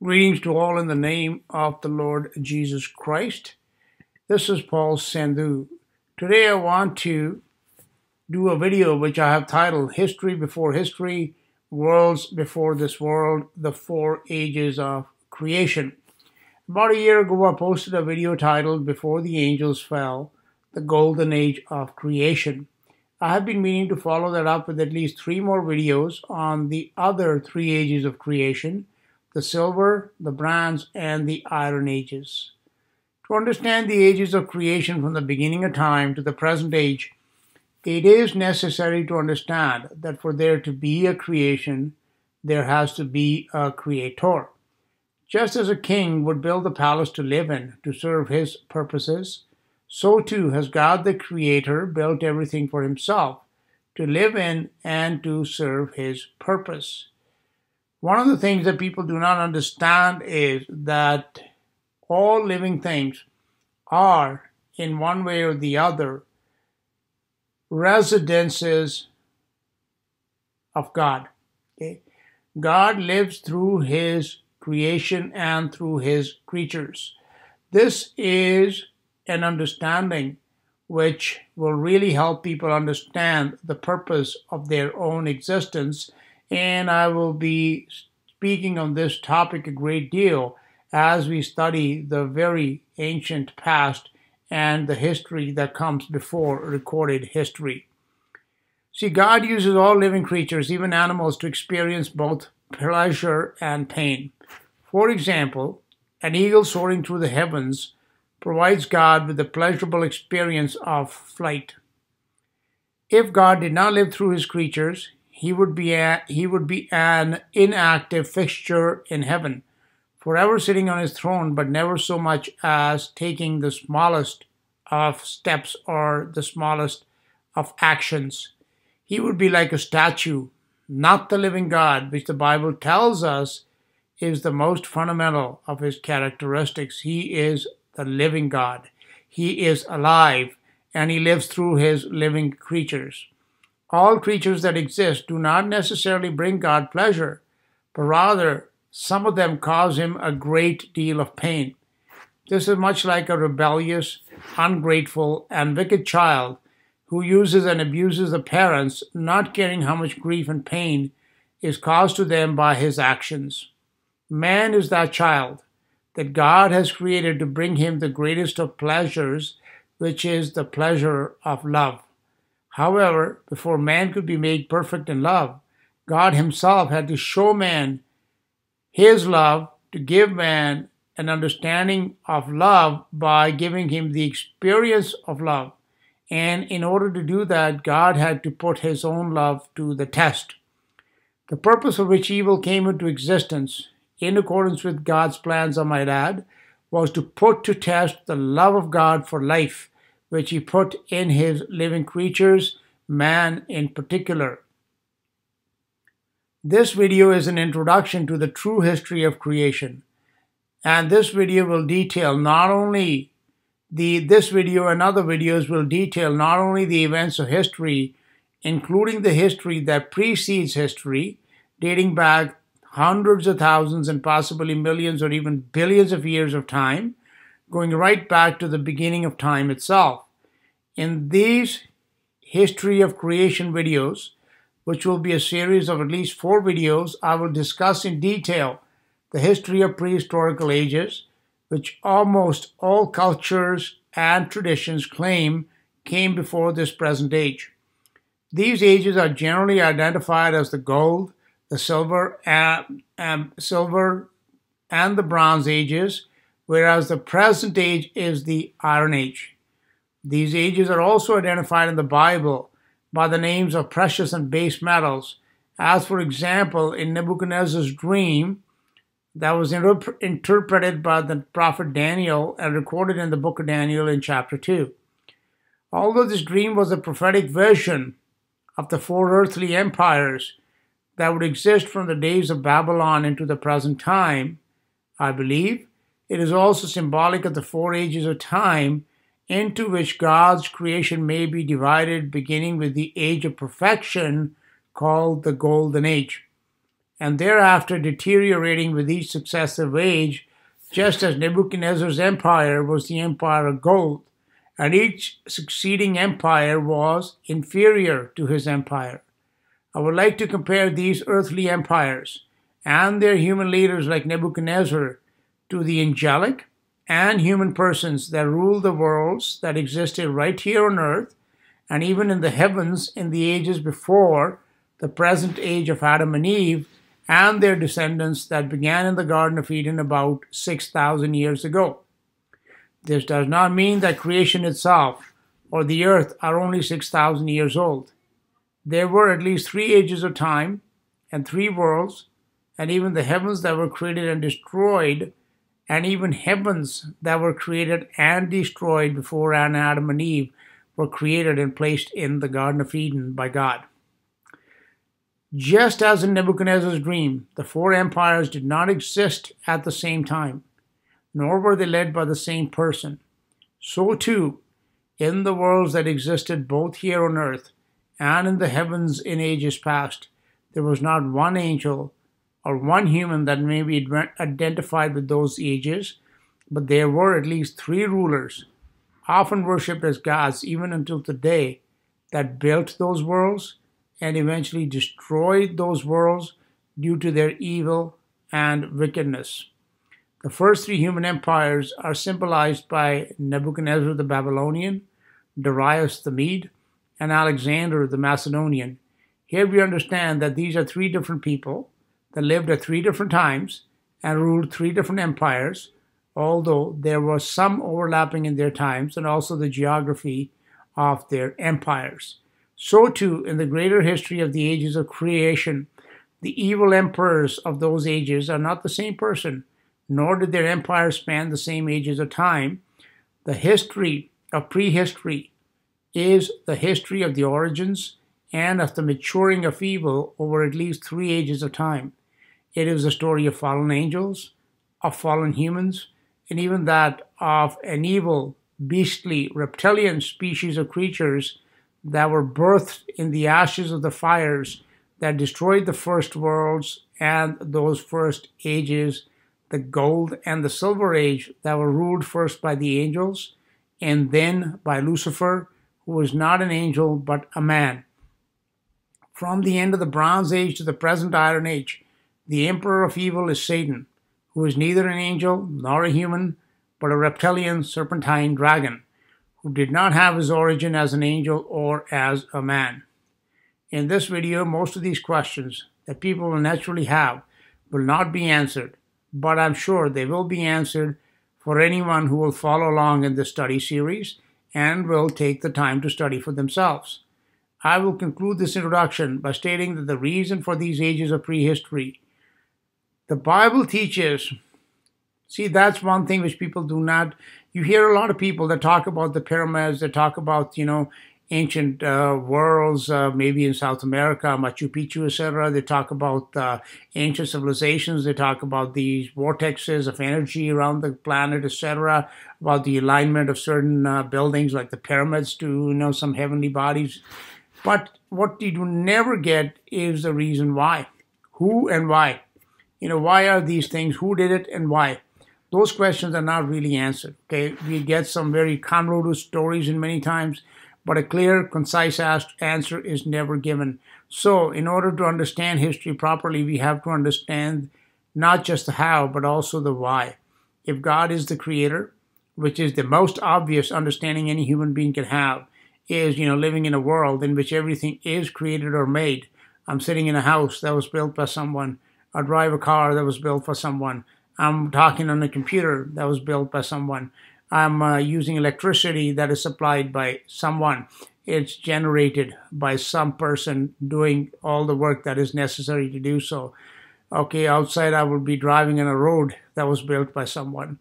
Greetings to all in the name of the Lord Jesus Christ. This is Paul Sandhu. Today I want to do a video which I have titled History Before History, Worlds Before This World, the Four Ages of Creation. About a year ago I posted a video titled Before the Angels Fell, the Golden Age of Creation. I have been meaning to follow that up with at least 3 more videos on the other 3 ages of creation: the silver, the bronze, and the iron ages. To understand the ages of creation from the beginning of time to the present age, it is necessary to understand that for there to be a creation, there has to be a creator. Just as a king would build a palace to live in, to serve his purposes, so too has God the Creator built everything for himself, to live in and to serve his purpose. One of the things that people do not understand is that all living things are, in one way or the other, residences of God. Okay? God lives through his creation and through his creatures. This is an understanding which will really help people understand the purpose of their own existence. And I will be speaking on this topic a great deal as we study the very ancient past and the history that comes before recorded history. See, God uses all living creatures, even animals, to experience both pleasure and pain. For example, an eagle soaring through the heavens provides God with the pleasurable experience of flight. If God did not live through his creatures, he would be an inactive fixture in heaven, forever sitting on his throne, but never so much as taking the smallest of steps or the smallest of actions. He would be like a statue, not the living God, which the Bible tells us is the most fundamental of his characteristics. He is the living God. He is alive, and he lives through his living creatures. All creatures that exist do not necessarily bring God pleasure, but rather some of them cause him a great deal of pain. This is much like a rebellious, ungrateful, and wicked child who uses and abuses the parents, not caring how much grief and pain is caused to them by his actions. Man is that child that God has created to bring him the greatest of pleasures, which is the pleasure of love. However, before man could be made perfect in love, God himself had to show man his love, to give man an understanding of love by giving him the experience of love. And in order to do that, God had to put his own love to the test. The purpose for which evil came into existence, in accordance with God's plans, I might add, was to put to test the love of God for life, which he put in his living creatures, man in particular. This video is an introduction to the true history of creation. And this video will detail not only this video and other videos will detail not only the events of history, including the history that precedes history, dating back hundreds of thousands and possibly millions or even billions of years of time, going right back to the beginning of time itself. In these history of creation videos, which will be a series of at least 4 videos, I will discuss in detail the history of prehistorical ages, which almost all cultures and traditions claim came before this present age. These ages are generally identified as the gold, the silver and the bronze ages, whereas the present age is the iron age. These ages are also identified in the Bible by the names of precious and base metals, as for example in Nebuchadnezzar's dream that was interpreted by the prophet Daniel and recorded in the book of Daniel in chapter 2. Although this dream was a prophetic vision of the 4 earthly empires that would exist from the days of Babylon into the present time, I believe it is also symbolic of the 4 ages of time into which God's creation may be divided, beginning with the age of perfection called the Golden Age. and thereafter deteriorating with each successive age, just as Nebuchadnezzar's empire was the empire of gold, and each succeeding empire was inferior to his empire. I would like to compare these earthly empires and their human leaders like Nebuchadnezzar to the angelic and human persons that ruled the worlds that existed right here on earth and even in the heavens in the ages before the present age of Adam and Eve and their descendants that began in the Garden of Eden about 6,000 years ago. This does not mean that creation itself or the earth are only 6,000 years old. There were at least 3 ages of time and 3 worlds, and even the heavens that were created and destroyed, and even heavens that were created and destroyed before Adam and Eve were created and placed in the Garden of Eden by God. Just as in Nebuchadnezzar's dream, the 4 empires did not exist at the same time, nor were they led by the same person. So too, in the worlds that existed both here on earth and in the heavens in ages past, there was not one angel or one human that may be identified with those ages, but there were at least 3 rulers, often worshipped as gods even until today, that built those worlds and eventually destroyed those worlds due to their evil and wickedness. The first 3 human empires are symbolized by Nebuchadnezzar the Babylonian, Darius the Mede, and Alexander the Macedonian. Here we understand that these are 3 different people that lived at 3 different times and ruled 3 different empires, although there was some overlapping in their times and also the geography of their empires. So too, in the greater history of the ages of creation, the evil emperors of those ages are not the same person, nor did their empires span the same ages of time. The history of prehistory is the history of the origins and of the maturing of evil over at least 3 ages of time. It is the story of fallen angels, of fallen humans, and even that of an evil, beastly, reptilian species of creatures that were birthed in the ashes of the fires that destroyed the first worlds and those first ages, the gold and the silver age that were ruled first by the angels and then by Lucifer, who was not an angel but a man. From the end of the Bronze Age to the present Iron Age, the emperor of evil is Satan, who is neither an angel nor a human, but a reptilian serpentine dragon, who did not have his origin as an angel or as a man. In this video, most of these questions that people will naturally have will not be answered, but I'm sure they will be answered for anyone who will follow along in this study series and will take the time to study for themselves. I will conclude this introduction by stating that the reason for these ages of prehistory, the Bible teaches. See, that's one thing which people do not. You hear a lot of people that talk about the pyramids, that talk about, ancient worlds, maybe in South America, Machu Picchu, etc. They talk about ancient civilizations. They talk about these vortexes of energy around the planet, etc. About the alignment of certain buildings like the pyramids to, some heavenly bodies. But what you do never get is the reason why. Who and why. Why are these things? Who did it and why? Those questions are not really answered. Okay, we get some very convoluted stories in many times, but a clear, concise answer is never given. So in order to understand history properly, we have to understand not just the how, but also the why. If God is the creator, which is the most obvious understanding any human being can have, is, living in a world in which everything is created or made. I'm sitting in a house that was built by someone. I drive a car that was built for someone. I'm talking on a computer that was built by someone. I'm using electricity that is supplied by someone. It's generated by some person doing all the work that is necessary to do so. Okay, outside I would be driving on a road that was built by someone.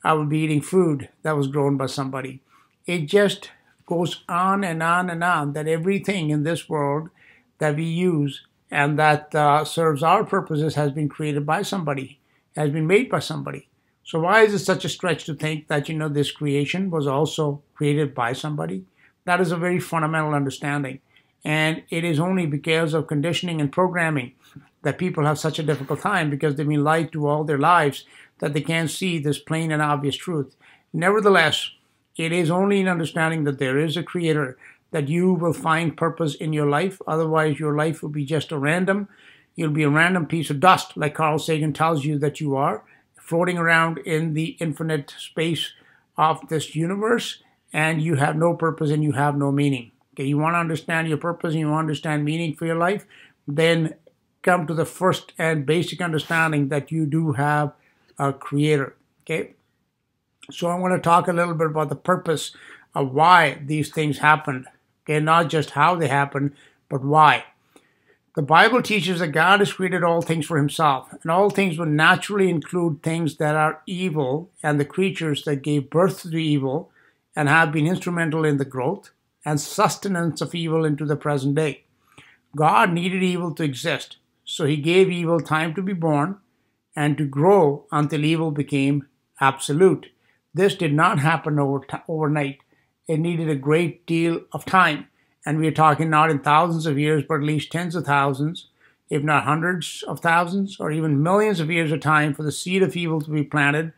I would be eating food that was grown by somebody. It just goes on and on and on, that everything in this world that we use and that serves our purposes has been created by somebody, has been made by somebody. So why is it such a stretch to think that, this creation was also created by somebody? That is a very fundamental understanding. And it is only because of conditioning and programming that people have such a difficult time, because they've been lied to all their lives that they can't see this plain and obvious truth. Nevertheless, it is only in understanding that there is a creator that you will find purpose in your life. Otherwise, your life will be just you'll be a random piece of dust, like Carl Sagan tells you that you are, floating around in the infinite space of this universe, and you have no purpose and you have no meaning. Okay, you want to understand your purpose and you want to understand meaning for your life, then come to the first and basic understanding that you do have a creator. Okay, so I want to talk a little bit about the purpose of why these things happened. Okay, not just how they happened, but why. The Bible teaches that God has created all things for himself, and all things will naturally include things that are evil and the creatures that gave birth to the evil and have been instrumental in the growth and sustenance of evil into the present day. God needed evil to exist, so he gave evil time to be born and to grow until evil became absolute. This did not happen overnight. It needed a great deal of time. And we are talking not in thousands of years, but at least tens of thousands, if not hundreds of thousands, or even millions of years of time for the seed of evil to be planted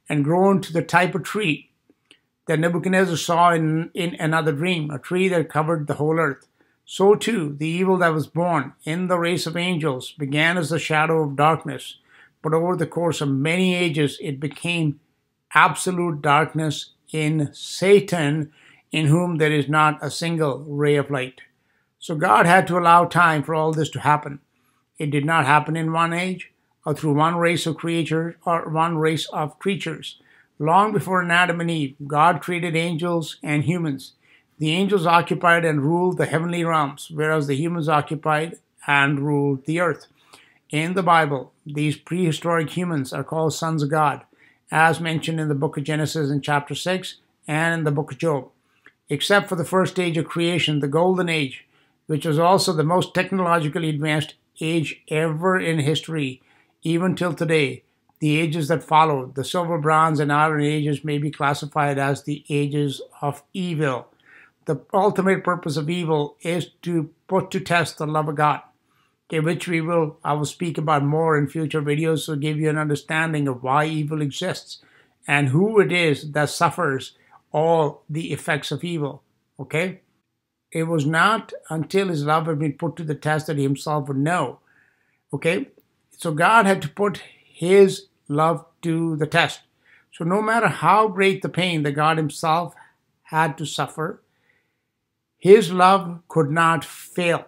and grown to the type of tree that Nebuchadnezzar saw in another dream, a tree that covered the whole earth. So too, the evil that was born in the race of angels began as the shadow of darkness, but over the course of many ages, it became absolute darkness in Satan, in whom there is not a single ray of light. So God had to allow time for all this to happen. It did not happen in one age or through one race of creatures or one race of creatures. Long before Adam and Eve, God created angels and humans. The angels occupied and ruled the heavenly realms, whereas the humans occupied and ruled the earth. In the Bible, these prehistoric humans are called sons of God, as mentioned in the book of Genesis in chapter 6 and in the book of Job. Except for the first age of creation, the Golden Age, which was also the most technologically advanced age ever in history, even till today, the ages that followed, the Silver, Bronze, and Iron Ages, may be classified as the ages of evil. The ultimate purpose of evil is to put to test the love of God, okay, which I will speak about more in future videos to give you an understanding of why evil exists and who it is that suffers all the effects of evil. Okay? It was not until his love had been put to the test that he himself would know. Okay? So God had to put his love to the test. So no matter how great the pain that God himself had to suffer, his love could not fail.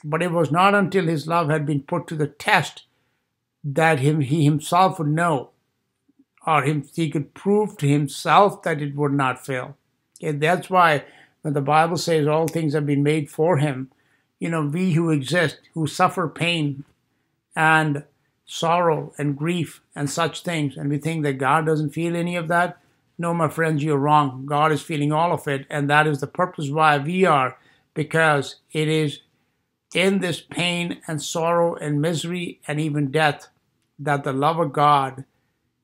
But it was not until his love had been put to the test that he himself would know, or he could prove to himself that it would not fail. Okay, that's why when the Bible says all things have been made for him, we who exist, who suffer pain and sorrow and grief and such things, and we think that God doesn't feel any of that. No, my friends, you're wrong. God is feeling all of it, and that is the purpose why we are, because it is in this pain and sorrow and misery and even death that the love of God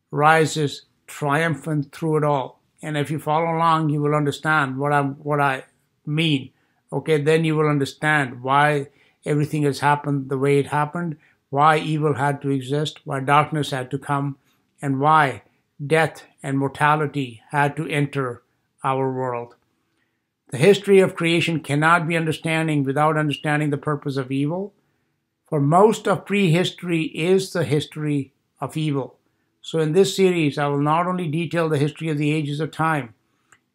rises triumphant through it all. And if you follow along, you will understand what I mean. Okay, then you will understand why everything has happened the way it happened, why evil had to exist, why darkness had to come, and why death and mortality had to enter our world. The history of creation cannot be understanding without understanding the purpose of evil, for most of prehistory is the history of evil. So in this series, I will not only detail the history of the ages of time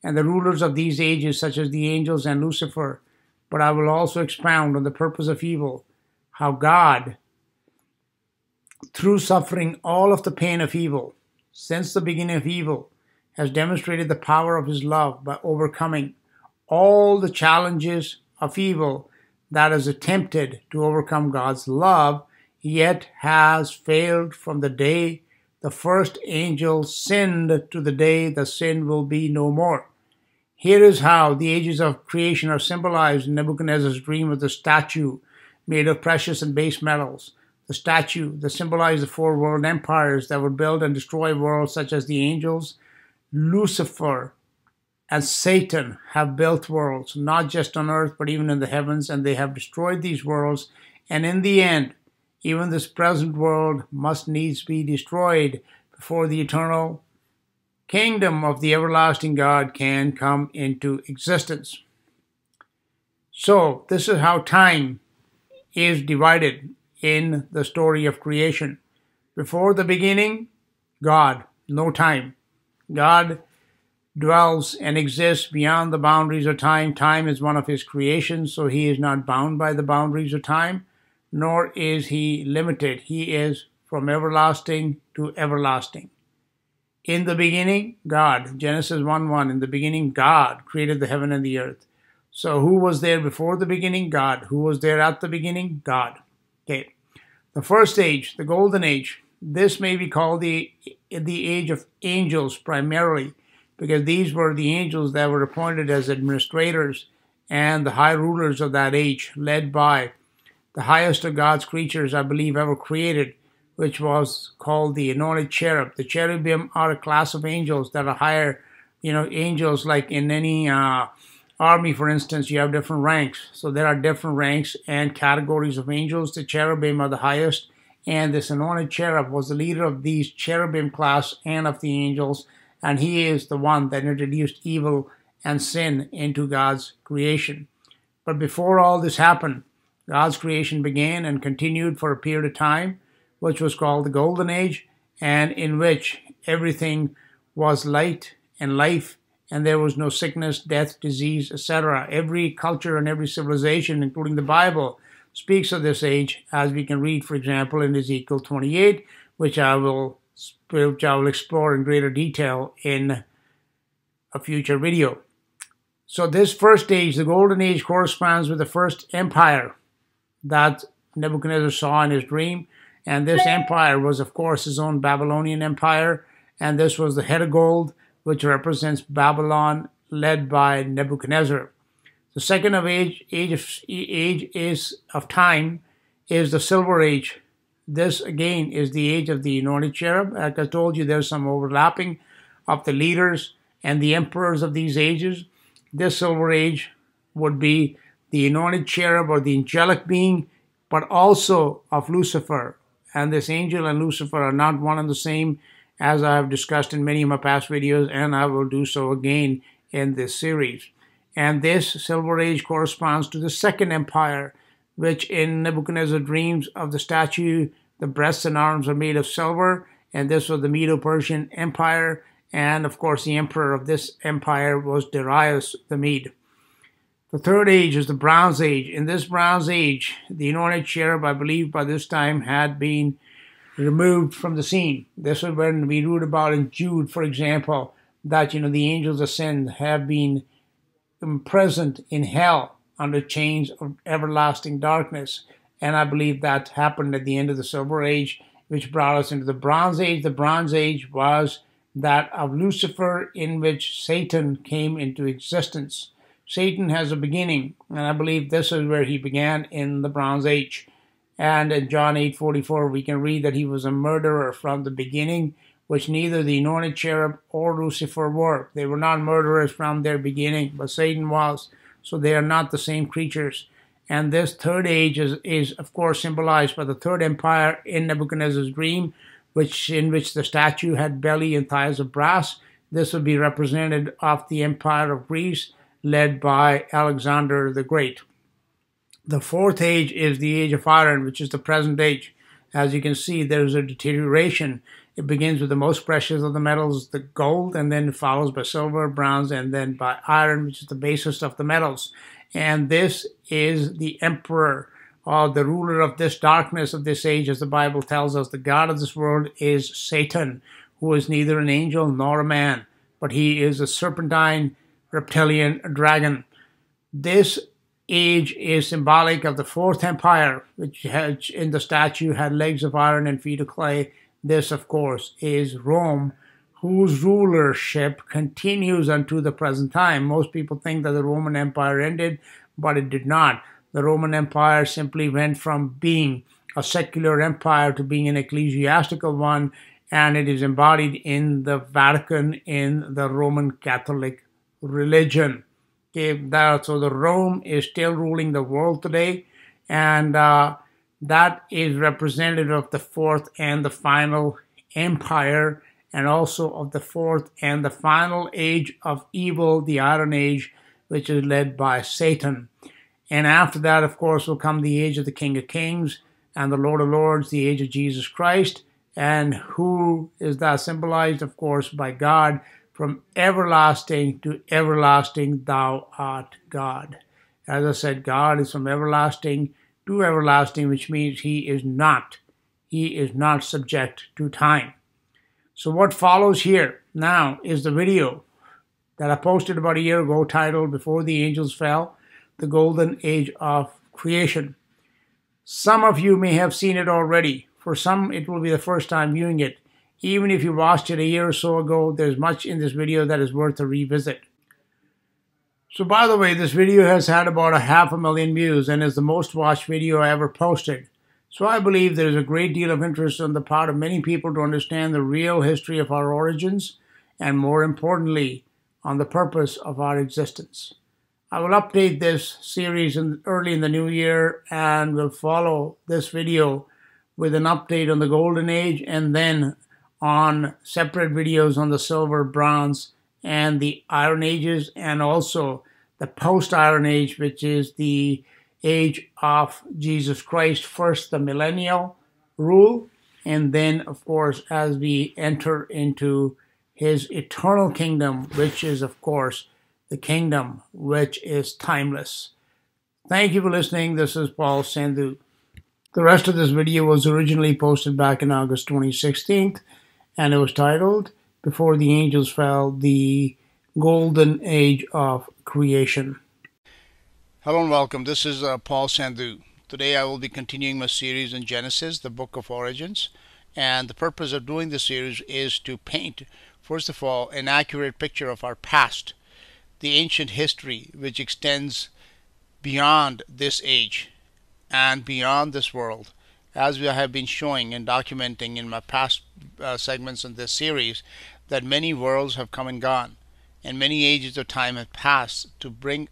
and the rulers of these ages, such as the angels and Lucifer, but I will also expound on the purpose of evil, how God, through suffering all of the pain of evil, since the beginning of evil, has demonstrated the power of his love by overcoming all the challenges of evil that has attempted to overcome God's love, yet has failed from the day the first angel sinned to the day the sin will be no more. Here is how the ages of creation are symbolized in Nebuchadnezzar's dream of the statue made of precious and base metals. The statue that symbolized the four world empires that would build and destroy worlds such as the angels, Lucifer, and Satan have built worlds, not just on earth, but even in the heavens, and they have destroyed these worlds. And in the end, even this present world must needs be destroyed before the eternal kingdom of the everlasting God can come into existence. So, this is how time is divided in the story of creation. Before the beginning, God, no time. God dwells and exists beyond the boundaries of time. Time is one of his creations, so he is not bound by the boundaries of time, nor is he limited. He is from everlasting to everlasting. In the beginning, God. Genesis 1:1. In the beginning, God created the heaven and the earth. So who was there before the beginning? God. Who was there at the beginning? God. Okay. The first age, the golden age, this may be called the age of angels primarily, because these were the angels that were appointed as administrators and the high rulers of that age, led by the highest of God's creatures, I believe, ever created, which was called the anointed cherub. The cherubim are a class of angels that are higher, angels like in any army, for instance, you have different ranks. So there are different ranks and categories of angels. The cherubim are the highest, and this anointed cherub was the leader of these cherubim class and of the angels, and he is the one that introduced evil and sin into God's creation. But before all this happened, God's creation began and continued for a period of time, which was called the Golden Age, and in which everything was light and life, and there was no sickness, death, disease, etc. Every culture and every civilization, including the Bible, speaks of this age, as we can read, for example, in Ezekiel 28, which I will explore in greater detail in a future video. So this first age, the Golden Age, corresponds with the first empire that Nebuchadnezzar saw in his dream. And this empire was, of course, his own Babylonian empire. And this was the head of gold, which represents Babylon, led by Nebuchadnezzar. The second age of time is the Silver Age. This, again, is the age of the anointed cherub. Like I told you, there's some overlapping of the leaders and the emperors of these ages. This Silver Age would be the anointed cherub or the angelic being, but also of Lucifer. And this angel and Lucifer are not one and the same, as I have discussed in many of my past videos, and I will do so again in this series. And this Silver Age corresponds to the second empire, which in Nebuchadnezzar's dreams of the statue, the breasts and arms are made of silver, and this was the Medo-Persian Empire, and of course the emperor of this empire was Darius the Mede. The third age is the Bronze Age. In this Bronze Age, the anointed cherub, I believe by this time, had been removed from the scene. This is when we read about in Jude, for example, that the angels of sin have been present in hell under chains of everlasting darkness. And I believe that happened at the end of the Silver Age, which brought us into the Bronze Age. The Bronze Age was that of Lucifer, in which Satan came into existence. Satan has a beginning, and I believe this is where he began in the Bronze Age. And in John 8:44, we can read that he was a murderer from the beginning, which neither the anointed cherub or Lucifer were. They were not murderers from their beginning, but Satan was. So they are not the same creatures. And this third age is of course symbolized by the third empire in Nebuchadnezzar's dream, in which the statue had belly and thighs of brass. This would be representative of the empire of Greece, led by Alexander the Great. The fourth age is the age of iron, which is the present age. As you can see, there is a deterioration. It begins with the most precious of the metals, the gold, and then it follows by silver, bronze, and then by iron, which is the basest of the metals. And this is the emperor, or the ruler of this darkness of this age, as the Bible tells us. The god of this world is Satan, who is neither an angel nor a man, but he is a serpentine reptilian dragon. This age is symbolic of the fourth empire, which in the statue had legs of iron and feet of clay. This, of course, is Rome, whose rulership continues unto the present time. Most people think that the Roman Empire ended, but it did not. The Roman Empire simply went from being a secular empire to being an ecclesiastical one, and it is embodied in the Vatican, in the Roman Catholic religion. Okay, so the Rome is still ruling the world today, and that is representative of the fourth and the final empire, and also of the fourth and the final age of evil, the Iron Age, which is led by Satan. And after that, of course, will come the age of the King of Kings and the Lord of Lords, the age of Jesus Christ. And who is that symbolized? Of course, by God. From everlasting to everlasting, thou art God. As I said, God is from everlasting to everlasting, which means he is not subject to time. So what follows here now is the video that I posted about a year ago titled Before the Angels Fell, the Golden Age of Creation. Some of you may have seen it already. For some, it will be the first time viewing it. Even if you watched it a year or so ago, there's much in this video that is worth a revisit. So by the way, this video has had about 500,000 views and is the most watched video I ever posted. So I believe there is a great deal of interest on the part of many people to understand the real history of our origins and, more importantly, on the purpose of our existence. I will update this series early in the new year and will follow this video with an update on the Golden Age and then on separate videos on the Silver, Bronze, and the Iron Ages, and also the post-Iron Age, which is the age of Jesus Christ, first the millennial rule, and then, of course, as we enter into his eternal kingdom, which is, of course, the kingdom which is timeless. Thank you for listening. This is Paul Sandhu. The rest of this video was originally posted back in August 2016, and it was titled Before the Angels Fell, the Golden Age of Creation. Hello and welcome. This is Paul Sandhu. Today I will be continuing my series in Genesis, the Book of Origins. And the purpose of doing this series is to paint, first of all, an accurate picture of our past, the ancient history which extends beyond this age and beyond this world. As we have been showing and documenting in my past segments in this series, that many worlds have come and gone, and many ages of time have passed to bring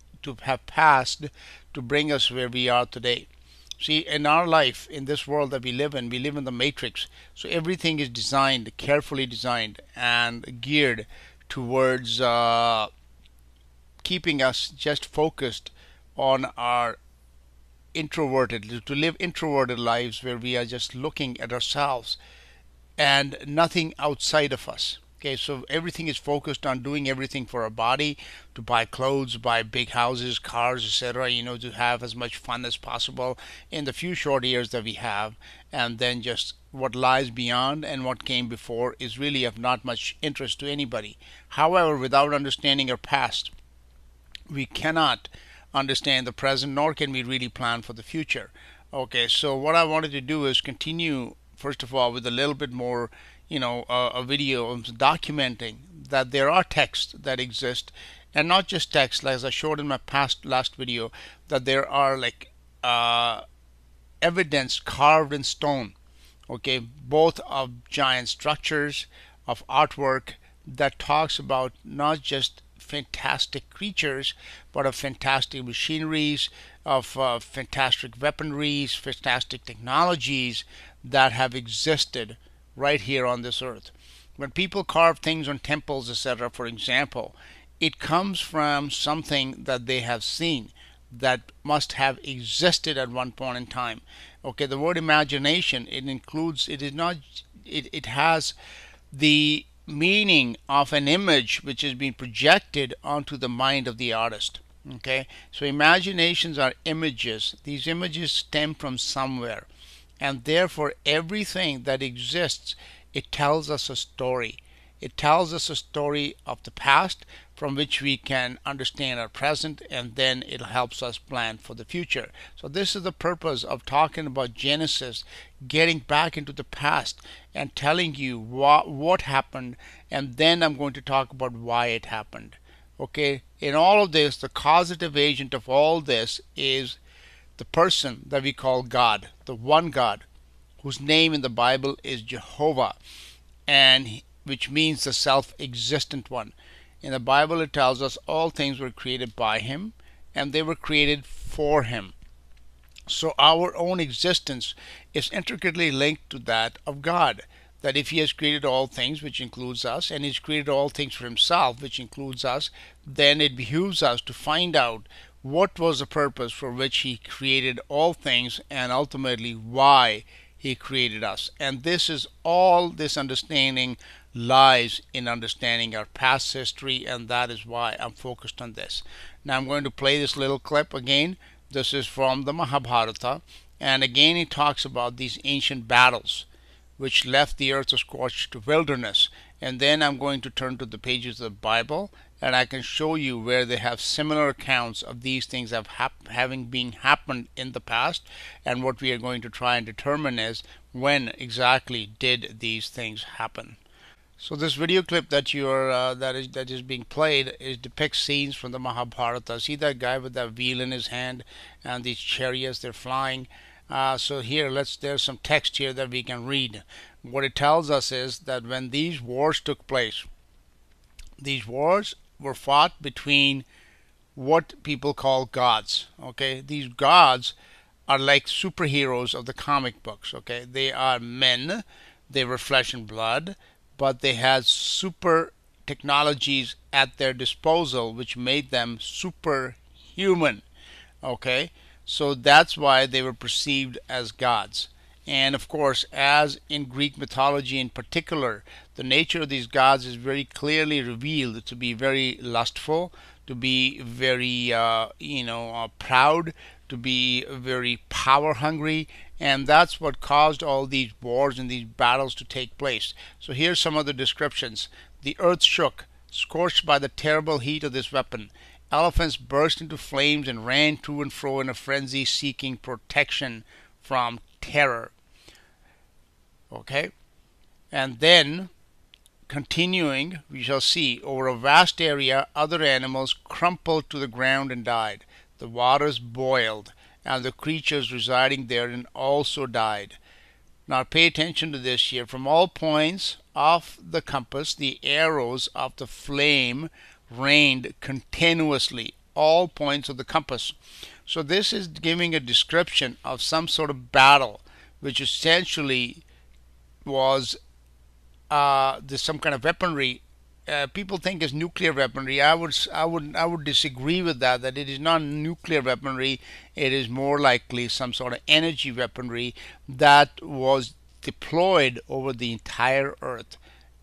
us where we are today. See, in our life, in this world that we live in the matrix. So everything is designed, carefully designed, and geared towards keeping us just focused on our to live introverted lives where we are just looking at ourselves and nothing outside of us. Okay, so everything is focused on doing everything for our body, to buy clothes, buy big houses, cars, etc., to have as much fun as possible in the few short years that we have, and then just what lies beyond and what came before is really of not much interest to anybody. However, without understanding our past, we cannot understand the present, nor can we really plan for the future. Okay, so what I wanted to do is continue, first of all, with a little bit more, a video of documenting that there are texts that exist, and not just text, as I showed in my last video, that there are like evidence carved in stone, okay, both of giant structures, of artwork that talks about not just fantastic creatures, but of fantastic machineries, of fantastic weaponries, fantastic technologies that have existed right here on this earth. When people carve things on temples, etc., for example, it comes from something that they have seen that must have existed at one point in time. Okay, the word imagination, it has the meaning of an image which is being projected onto the mind of the artist. Okay, so imaginations are images. These images stem from somewhere, and therefore everything that exists, it tells us a story. It tells us a story of the past from which we can understand our present, and then it helps us plan for the future. So this is the purpose of talking about Genesis, getting back into the past and telling you what happened, and then I'm going to talk about why it happened. Okay, in all of this, the causative agent of all this is the person that we call God, the one God, whose name in the Bible is Jehovah, and which means the self-existent one. In the Bible, it tells us all things were created by Him and they were created for Him. So our own existence is intricately linked to that of God. That if He has created all things, which includes us, and He's created all things for Himself, which includes us, then it behooves us to find out what was the purpose for which He created all things and ultimately why He created us. And this understanding lies in understanding our past history, and that is why I'm focused on this. Now I'm going to play this little clip again. This is from the Mahabharata, and again he talks about these ancient battles which left the earth a scorched wilderness. And then I'm going to turn to the pages of the Bible, and I can show you where they have similar accounts of these things having been happened in the past. And what we are going to try and determine is when exactly did these things happen. So this video clip that that is being played depicts scenes from the Mahabharata. See that guy with that wheel in his hand and these chariots, they're flying. So here, there's some text here that we can read. What it tells us is that when these wars took place, these wars were fought between what people call gods. Okay, these gods are like superheroes of the comic books. Okay, they are men, they were flesh and blood, but they had super technologies at their disposal which made them superhuman. Okay, so that's why they were perceived as gods. And of course, as in Greek mythology in particular, the nature of these gods is very clearly revealed to be very lustful, to be very proud, to be very power hungry, and that's what caused all these wars and these battles to take place. So here's some of the descriptions. The earth shook, scorched by the terrible heat of this weapon. Elephants burst into flames and ran to and fro in a frenzy, seeking protection from terror. Okay, and then continuing, we shall see over a vast area other animals crumpled to the ground and died. The waters boiled, and the creatures residing therein also died. Now pay attention to this here. From all points of the compass, the arrows of the flame rained continuously, all points of the compass. So this is giving a description of some sort of battle, which essentially was some kind of weaponry. People think is nuclear weaponry. I would disagree with that. That it is not nuclear weaponry. It is more likely some sort of energy weaponry that was deployed over the entire Earth,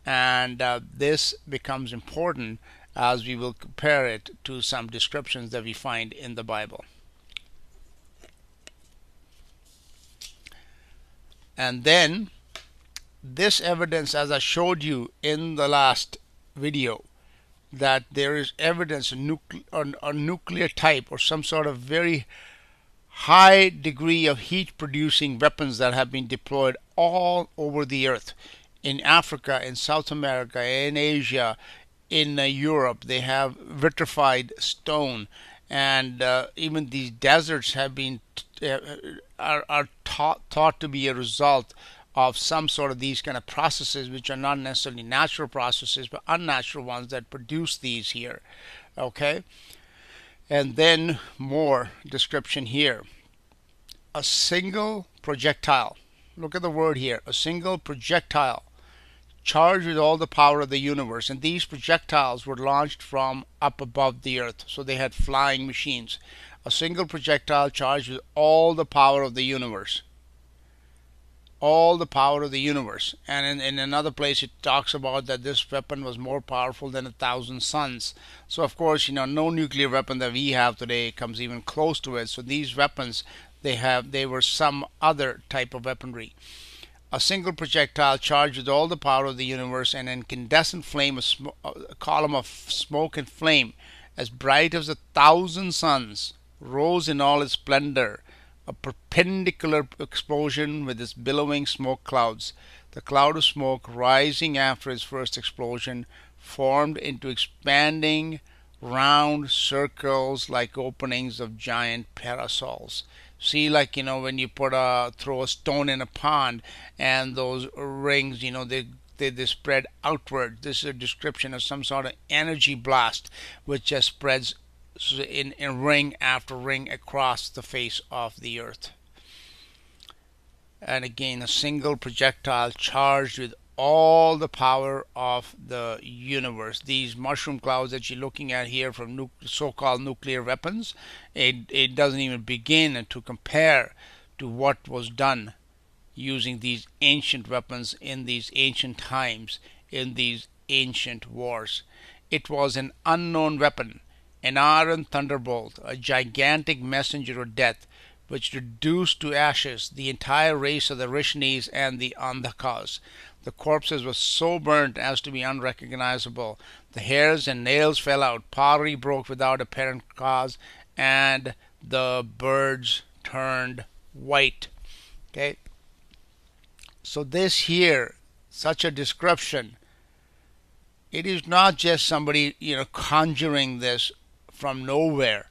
and this becomes important as we will compare it to some descriptions that we find in the Bible. And then this evidence, as I showed you in the last video, that there is evidence of nuclear type or some sort of very high degree of heat producing weapons that have been deployed all over the earth. In Africa, in South America, in Asia, in Europe, they have vitrified stone, and even these deserts have been are thought to be a result of some sort of these kind of processes, which are not necessarily natural processes but unnatural ones that produce these here. Okay, and then more description here. A single projectile, look at the word here, a single projectile charged with all the power of the universe, and these projectiles were launched from up above the earth, so they had flying machines. A single projectile charged with all the power of the universe, all the power of the universe. And in another place it talks about that this weapon was more powerful than 1,000 suns. So of course, no nuclear weapon that we have today comes even close to it. So these weapons, they were some other type of weaponry. A single projectile charged with all the power of the universe, and an incandescent flame, a column of smoke and flame as bright as 1,000 suns, rose in all its splendor, a perpendicular explosion with its billowing smoke clouds. The cloud of smoke, rising after its first explosion, formed into expanding round circles like openings of giant parasols. See, like, when you throw a stone in a pond, and those rings, they spread outward. This is a description of some sort of energy blast which just spreads in ring after ring across the face of the earth. And again, a single projectile charged with all the power of the universe. These mushroom clouds that you're looking at here from so-called nuclear weapons, it doesn't even begin to compare to what was done using these ancient weapons in these ancient times, in these ancient wars. It was an unknown weapon, an iron thunderbolt, a gigantic messenger of death, which reduced to ashes the entire race of the Rishnis and the Andhakas. The corpses were so burnt as to be unrecognizable. The hairs and nails fell out, pottery broke without apparent cause, and the birds turned white. Okay, so this here, such a description, it is not just somebody conjuring this from nowhere.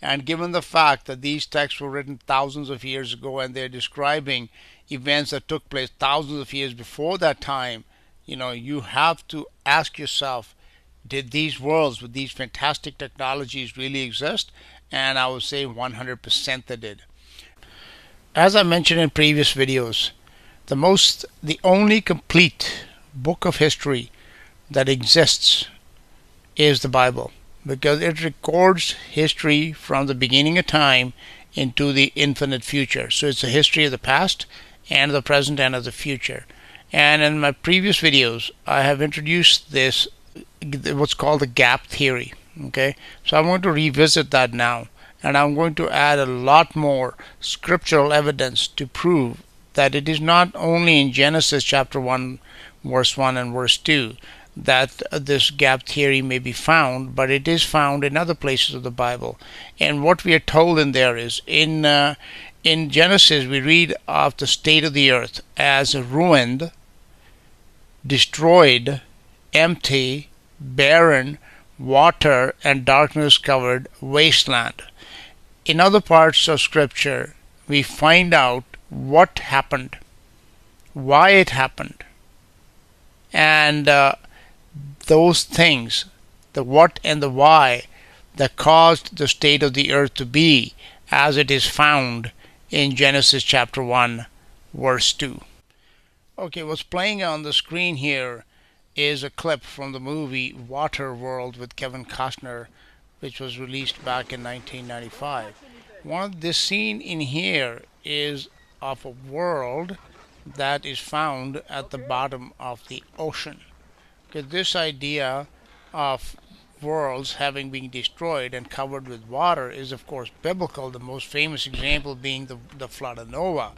And given the fact that these texts were written thousands of years ago and they're describing events that took place thousands of years before that time, you have to ask yourself, did these worlds with these fantastic technologies really exist? And I would say 100% they did. As I mentioned in previous videos, the only complete book of history that exists is the Bible, because it records history from the beginning of time into the infinite future. So it's a history of the past and of the present and of the future. And in my previous videos, I have introduced this, what's called the gap theory. Okay, so I'm going to revisit that now, and I'm going to add a lot more scriptural evidence to prove that it is not only in Genesis chapter 1, verse 1 and verse 2 that this gap theory may be found, but it is found in other places of the Bible. And what we are told in there is, in Genesis we read of the state of the earth as ruined, destroyed, empty, barren, water and darkness covered wasteland. In other parts of Scripture we find out what happened, why it happened, and those things, the what and the why, that caused the state of the earth to be as it is found in Genesis chapter 1, verse 2. Okay, what's playing on the screen here is a clip from the movie Waterworld with Kevin Costner, which was released back in 1995. This scene in here is of a world that is found at the bottom of the ocean. Because this idea of worlds having been destroyed and covered with water is of course biblical, the most famous example being the flood of Noah.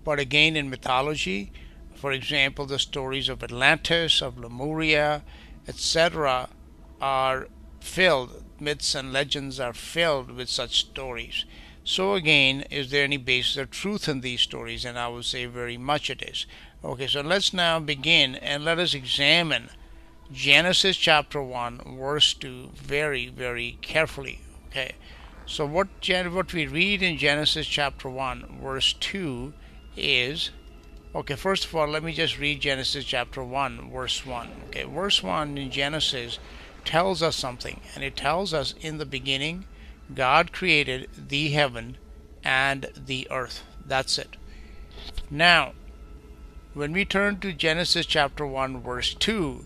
But again, in mythology, for example, the stories of Atlantis, of Lemuria, etc. are filled, myths and legends are filled with such stories. So again, is there any basis of truth in these stories? And I would say very much it is. Okay, so let's now begin and let us examine Genesis chapter 1 verse 2 very, very carefully. Okay, so what we read in Genesis chapter 1 verse 2 is, okay, first of all, let me just read Genesis chapter 1 verse 1. Okay, verse 1 in Genesis tells us something, and it tells us, in the beginning God created the heaven and the earth. That's it. Now, when we turn to Genesis chapter 1 verse 2,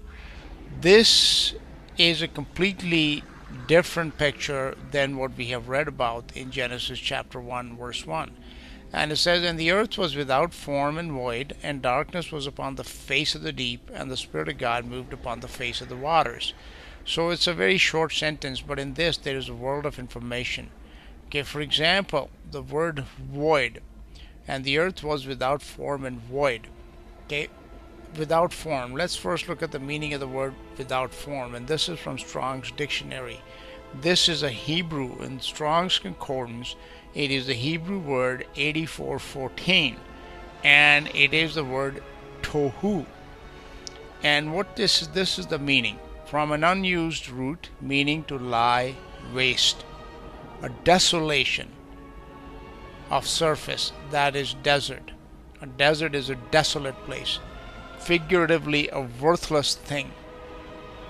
this is a completely different picture than what we have read about in Genesis chapter 1 verse 1. And it says, "And the earth was without form and void, and darkness was upon the face of the deep, and the Spirit of God moved upon the face of the waters." So it's a very short sentence, but in this there is a world of information. Okay, for example, the word void, and the earth was without form and void. Okay, without form. Let's first look at the meaning of the word without form, and this is from Strong's dictionary. This is a Hebrew, in Strong's concordance it is the Hebrew word 8414, and it is the word tohu. And what this is the meaning: from an unused root meaning to lie waste, a desolation of surface, that is desert. A desert is a desolate place. figuratively a worthless thing.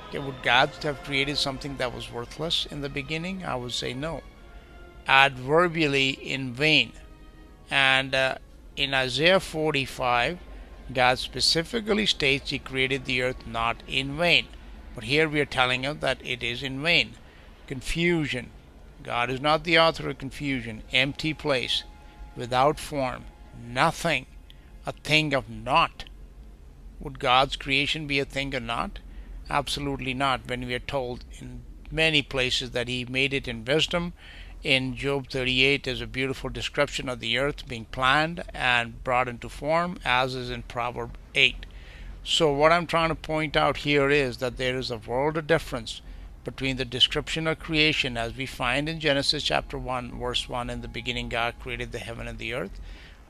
Okay, would God have created something that was worthless in the beginning? I would say no. Adverbially, in vain. And in Isaiah 45, God specifically states He created the earth not in vain. But here we are telling Him that it is in vain. Confusion. God is not the author of confusion. Empty place, without form, nothing, a thing of naught. Would God's creation be a thing of naught? Absolutely not, when we are told in many places that He made it in wisdom. In Job 38, there's a beautiful description of the earth being planned and brought into form, as is in Proverbs 8. So what I'm trying to point out here is that there is a world of difference between the description of creation as we find in Genesis chapter 1, verse 1, in the beginning God created the heaven and the earth,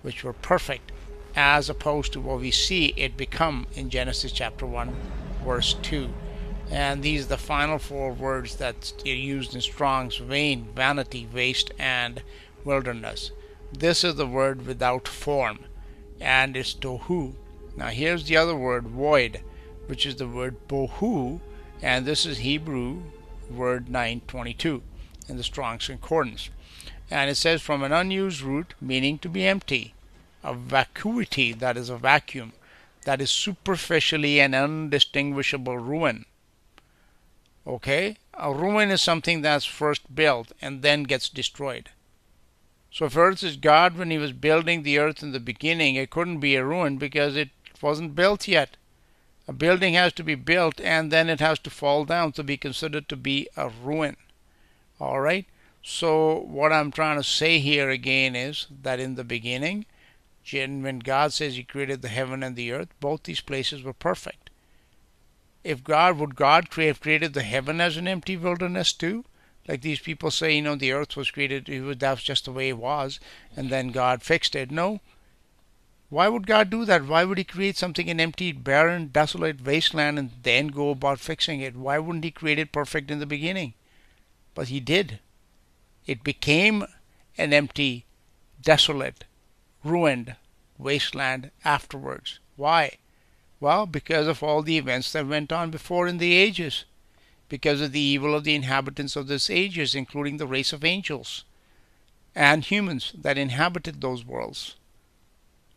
which were perfect, as opposed to what we see it become in Genesis chapter 1, verse 2. And these are the final four words that are used in Strong's: vain, vanity, waste, and wilderness. This is the word without form, and it's tohu. Now here's the other word, void, which is the word bohu, and this is Hebrew word 922 in the Strong's Concordance. And it says, from an unused root, meaning to be empty, a vacuity, that is a vacuum, that is superficially an undistinguishable ruin. Okay? A ruin is something that's first built and then gets destroyed. So if earth is God, when He was building the earth in the beginning, it couldn't be a ruin because it wasn't built yet. A building has to be built and then it has to fall down to be considered to be a ruin. Alright? So what I'm trying to say here again is that in the beginning, when God says He created the heaven and the earth, both these places were perfect. If would God have created the heaven as an empty wilderness too? Like these people say, the earth was created, that was just the way it was, and then God fixed it. No. Why would God do that? Why would He create something an empty, barren, desolate wasteland and then go about fixing it? Why wouldn't He create it perfect in the beginning? But He did. It became an empty, desolate, ruined wasteland afterwards. Why? Well, because of all the events that went on before in the ages. Because of the evil of the inhabitants of these ages, including the race of angels and humans that inhabited those worlds,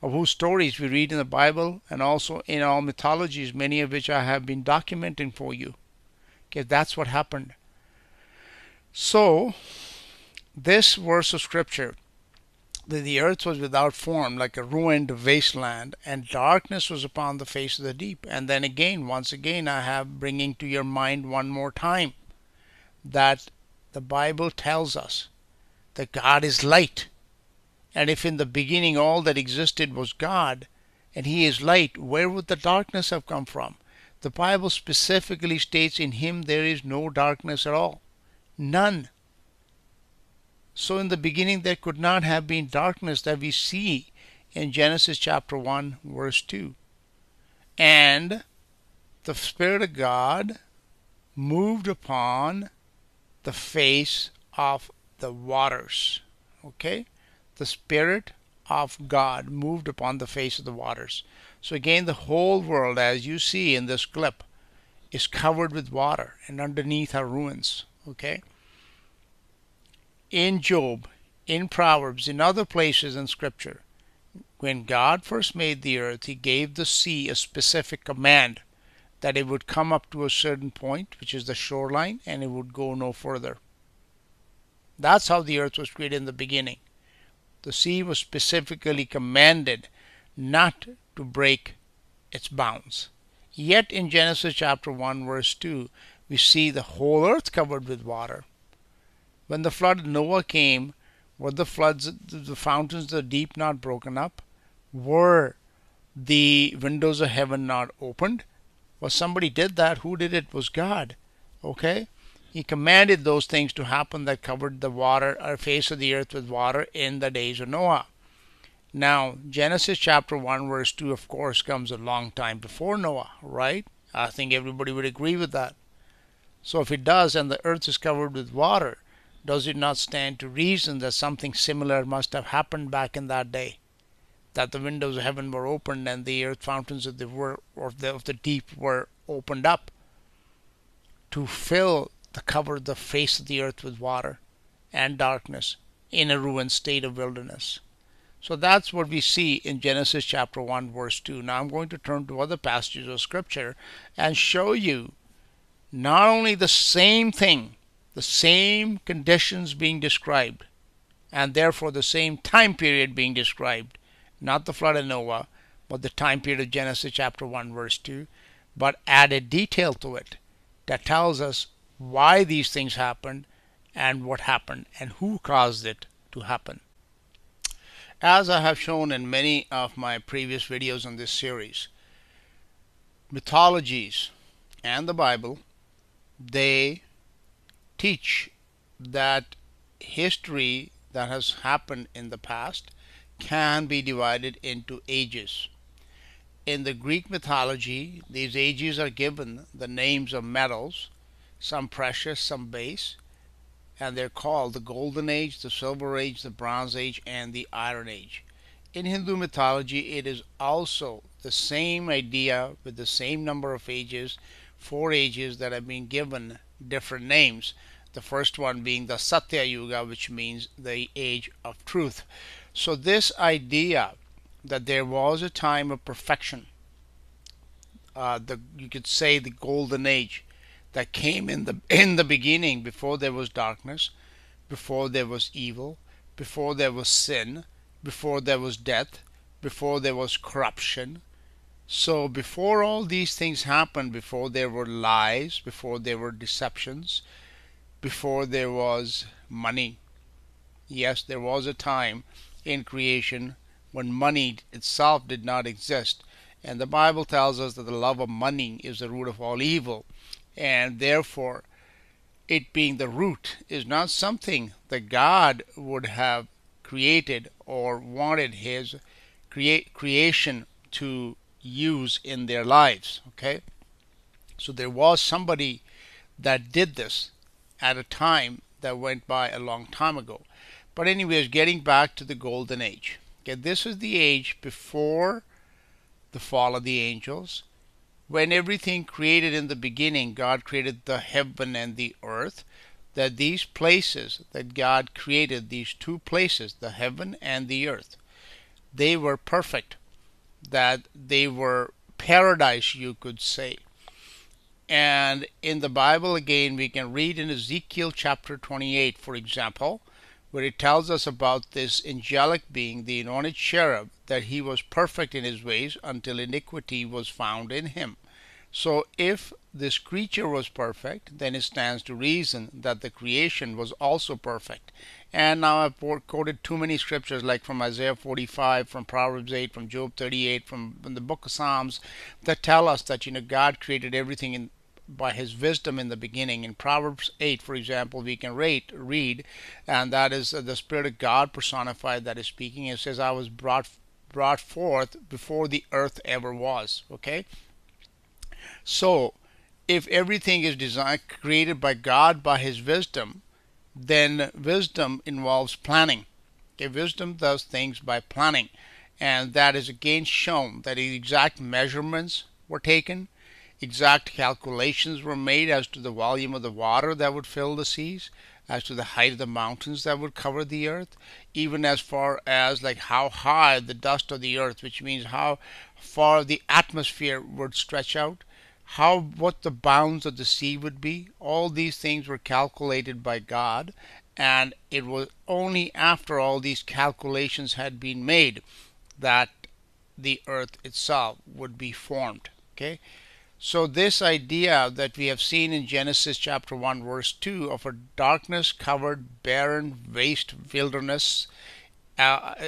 of whose stories we read in the Bible and also in all mythologies, many of which I have been documenting for you. Okay, that's what happened. So, this verse of scripture, that the earth was without form, like a ruined wasteland, and darkness was upon the face of the deep. And then again, once again, I have bringing to your mind one more time that the Bible tells us that God is light. And if in the beginning all that existed was God, and He is light, where would the darkness have come from? The Bible specifically states in Him there is no darkness at all. None. So in the beginning there could not have been darkness that we see in Genesis chapter 1 verse 2. And the Spirit of God moved upon the face of the waters. Okay? The Spirit of God moved upon the face of the waters. So again, the whole world, as you see in this clip, is covered with water, and underneath are ruins. Okay? In Job, in Proverbs, in other places in Scripture, when God first made the earth, He gave the sea a specific command that it would come up to a certain point, which is the shoreline, and it would go no further. That's how the earth was created in the beginning. The sea was specifically commanded not to break its bounds. Yet in Genesis chapter 1 verse 2, we see the whole earth covered with water. When the flood of Noah came, were the fountains of the deep not broken up? Were the windows of heaven not opened? Well, somebody did that. Who did it? Was God. Okay? He commanded those things to happen that covered the water, or face of the earth with water in the days of Noah. Now, Genesis chapter 1 verse 2, of course, comes a long time before Noah, right? I think everybody would agree with that. So if it does, and the earth is covered with water, does it not stand to reason that something similar must have happened back in that day? that the windows of heaven were opened and the earth fountains of the deep were opened up to cover the face of the earth with water and darkness in a ruined state of wilderness. So that's what we see in Genesis chapter 1 verse 2. Now I'm going to turn to other passages of scripture and show you not only the same thing, the same conditions being described, and therefore the same time period being described, not the flood of Noah, but the time period of Genesis chapter 1 verse 2, but added detail to it that tells us why these things happened and what happened and who caused it to happen. As I have shown in many of my previous videos on this series, mythologies and the Bible, they teach that history that has happened in the past can be divided into ages. In the Greek mythology, these ages are given the names of metals, some precious, some base, and they're called the Golden Age, the Silver Age, the Bronze Age, and the Iron Age. In Hindu mythology, it is also the same idea with the same number of ages, 4 ages that have been given different names. The first one being the Satya Yuga, which means the age of truth. So this idea that there was a time of perfection, you could say the Golden Age, that came in the beginning, before there was darkness, before there was evil, before there was sin, before there was death, before there was corruption. So before all these things happened, before there were lies, before there were deceptions, before there was money, yes, there was a time in creation when money itself did not exist. And the Bible tells us that the love of money is the root of all evil. And therefore, it being the root is not something that God would have created or wanted his creation to use in their lives. Okay? So there was somebody that did this at a time that went by a long time ago. But anyways, getting back to the Golden Age. Okay, this is the age before the fall of the angels. When everything created in the beginning, God created the heaven and the earth, that these places that God created, these two places, the heaven and the earth, they were perfect, that they were paradise, you could say. And in the Bible, again, we can read in Ezekiel chapter 28, for example, where it tells us about this angelic being, the anointed cherub, that he was perfect in his ways until iniquity was found in him. So if this creature was perfect, then it stands to reason that the creation was also perfect. And now I've quoted too many scriptures, like from Isaiah 45, from Proverbs 8, from Job 38, from the book of Psalms, that tell us that God created everything by his wisdom in the beginning. In Proverbs 8, for example, we can read, and that is the Spirit of God personified that is speaking. It says, I was brought forth before the earth ever was. Okay? So, if everything is created by God by his wisdom, then wisdom involves planning. Okay, wisdom does things by planning. And that is again shown that exact measurements were taken, exact calculations were made as to the volume of the water that would fill the seas, as to the height of the mountains that would cover the earth, even as far as like how high the dust of the earth, which means how far the atmosphere would stretch out, what the bounds of the sea would be. All these things were calculated by God, and it was only after all these calculations had been made that the earth itself would be formed. Okay? So this idea that we have seen in Genesis chapter 1 verse 2 of a darkness covered, barren, waste wilderness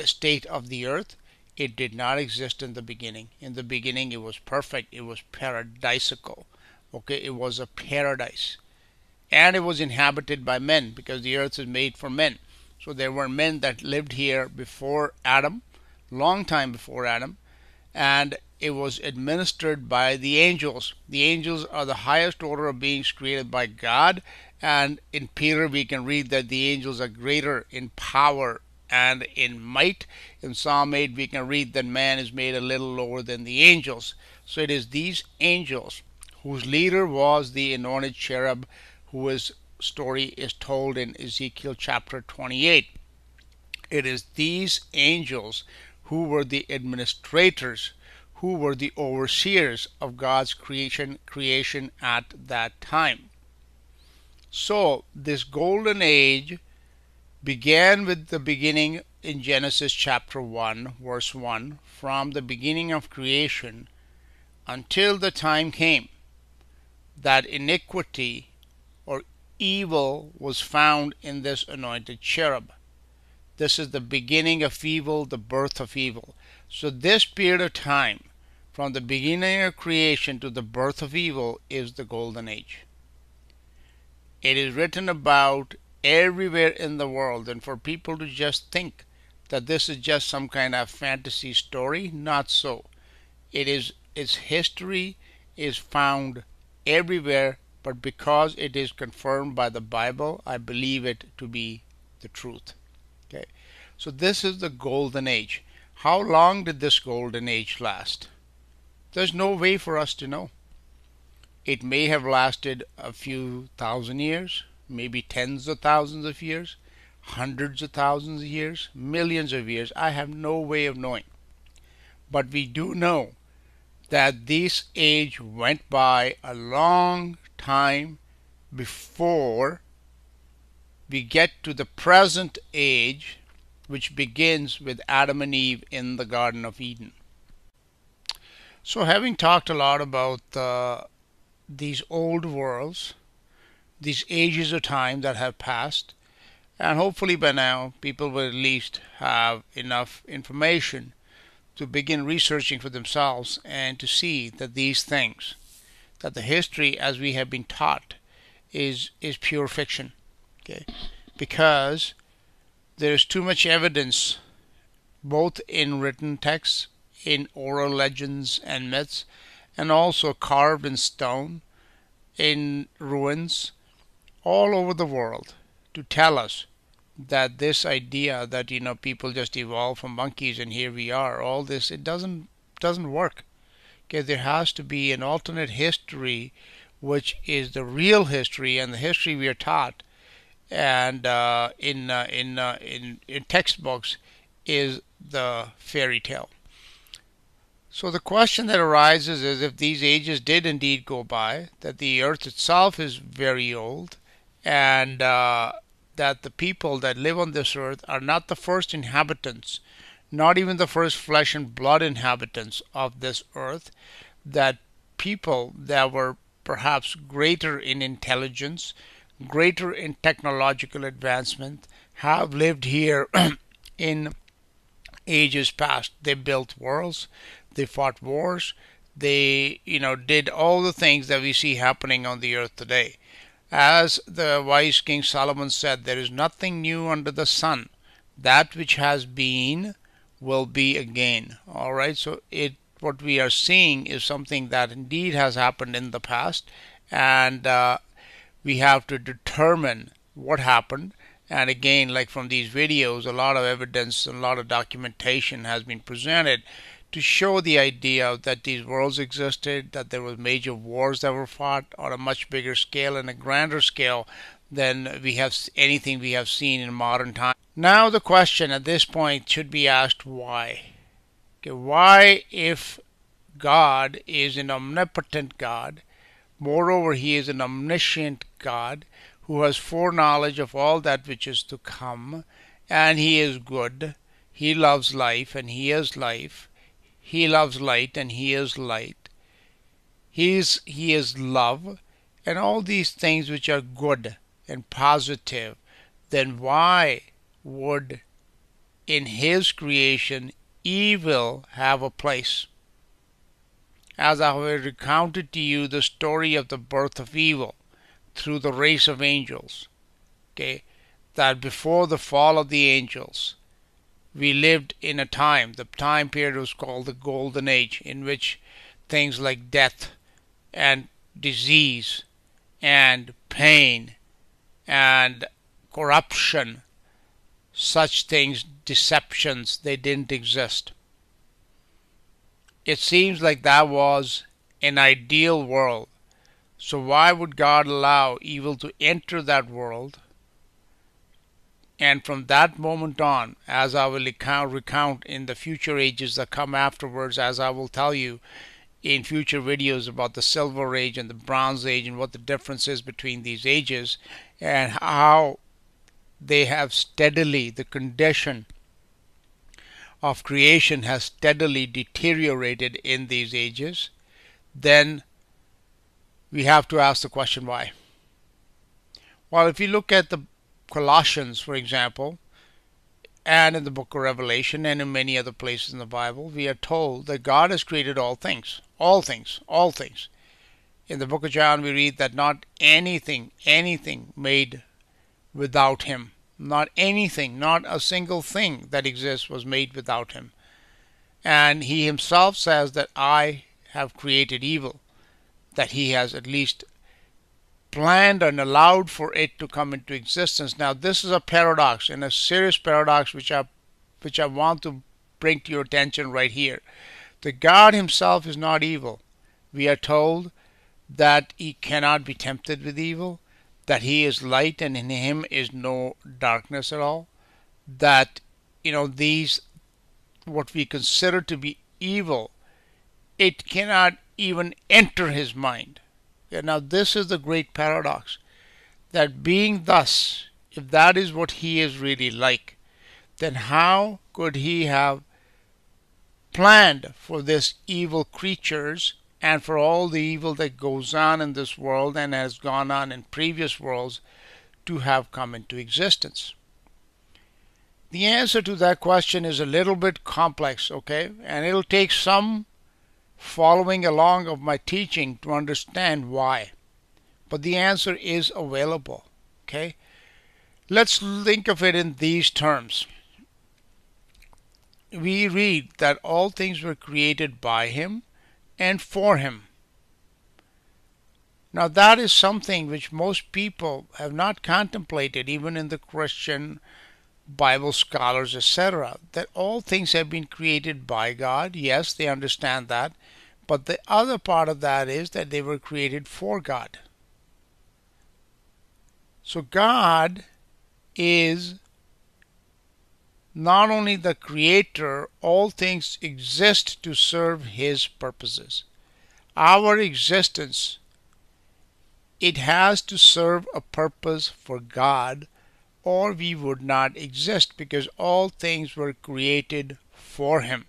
state of the earth, it did not exist in the beginning. In the beginning it was perfect, it was paradisical. Okay, it was a paradise. And it was inhabited by men, because the earth is made for men. So there were men that lived here before Adam, long time before Adam, and it was administered by the angels. The angels are the highest order of beings created by God, and in Peter we can read that the angels are greater in power and in might. In Psalm 8 we can read that man is made a little lower than the angels. So it is these angels whose leader was the anointed cherub, whose story is told in Ezekiel chapter 28. It is these angels who were the administrators, who were the overseers of God's creation at that time. So this golden age began with the beginning in Genesis chapter 1, verse 1, from the beginning of creation until the time came that iniquity or evil was found in this anointed cherub. This is the beginning of evil, the birth of evil. So this period of time, from the beginning of creation to the birth of evil, is the golden age. It is written about everywhere in the world, and for people to just think that this is just some kind of fantasy story, not so. Its history is found everywhere, but because it is confirmed by the Bible, I believe it to be the truth. Okay, so this is the golden age. How long did this golden age last? There's no way for us to know. It may have lasted a few thousand years, maybe tens of thousands of years, hundreds of thousands of years, millions of years. I have no way of knowing. But we do know that this age went by a long time before we get to the present age, which begins with Adam and Eve in the Garden of Eden. So having talked a lot about these old worlds, these ages of time that have passed, and hopefully by now people will at least have enough information to begin researching for themselves and to see that these things, that the history as we have been taught is pure fiction. Okay, because there's too much evidence both in written texts, in oral legends and myths, and also carved in stone, in ruins, all over the world, to tell us that this idea that people just evolved from monkeys and here we are, all this, it doesn't work. Okay, there has to be an alternate history, which is the real history and the history we are taught, and in textbooks is the fairy tale. So the question that arises is, if these ages did indeed go by, that the earth itself is very old, and that the people that live on this earth are not the first inhabitants, not even the first flesh and blood inhabitants of this earth, that people that were perhaps greater in intelligence, greater in technological advancement, have lived here in ages past. They built worlds, they fought wars, they did all the things that we see happening on the earth today. As the wise King Solomon said, there is nothing new under the sun. That which has been will be again. All right, so what we are seeing is something that indeed has happened in the past, and we have to determine what happened. And again, like from these videos, a lot of evidence and a lot of documentation has been presented to show the idea that these worlds existed, that there were major wars that were fought on a much bigger scale and a grander scale than anything we have seen in modern times. Now the question at this point should be asked, why? Okay, why, if God is an omnipotent God, moreover he is an omniscient God who has foreknowledge of all that which is to come, and he is good, he loves life and he is life, he loves light and he is light, he is love, and all these things which are good and positive, then why would in his creation evil have a place? As I have recounted to you the story of the birth of evil through the race of angels, okay, that before the fall of the angels, we lived in a time, the time period was called the Golden Age, in which things like death and disease and pain and corruption such things, deceptions, they didn't exist. It seems like that was an ideal world. So why would God allow evil to enter that world? And from that moment on, as I will recount in the future ages that come afterwards, as I will tell you in future videos about the Silver Age and the Bronze Age and what the difference is between these ages and how they have steadily, the condition of creation has steadily deteriorated in these ages, then we have to ask the question why. Well, if you look at the Colossians, for example, and in the book of Revelation and in many other places in the Bible, we are told that God has created all things. All things. All things. In the book of John, we read that not anything made without Him. Not anything, not a single thing that exists was made without Him. And He Himself says that I have created evil, that He has at least planned and allowed for it to come into existence. Now, this is a paradox, and a serious paradox which I want to bring to your attention right here. The God Himself is not evil. We are told that He cannot be tempted with evil, that He is light and in Him is no darkness at all, that these what we consider to be evil, it cannot even enter His mind. Now this is the great paradox, that being thus, if that is what He is really like, then how could He have planned for this evil creatures and for all the evil that goes on in this world and has gone on in previous worlds to have come into existence? The answer to that question is a little bit complex, okay? And it'll take some following along of my teaching to understand why. But the answer is available, okay? Let's think of it in these terms. We read that all things were created by Him and for Him. Now that is something which most people have not contemplated, even in the Christian Bible scholars, etc., that all things have been created by God. Yes, they understand that. But the other part of that is that they were created for God. So God is not only the creator, all things exist to serve His purposes. Our existence, it has to serve a purpose for God, or we would not exist, because all things were created for Him.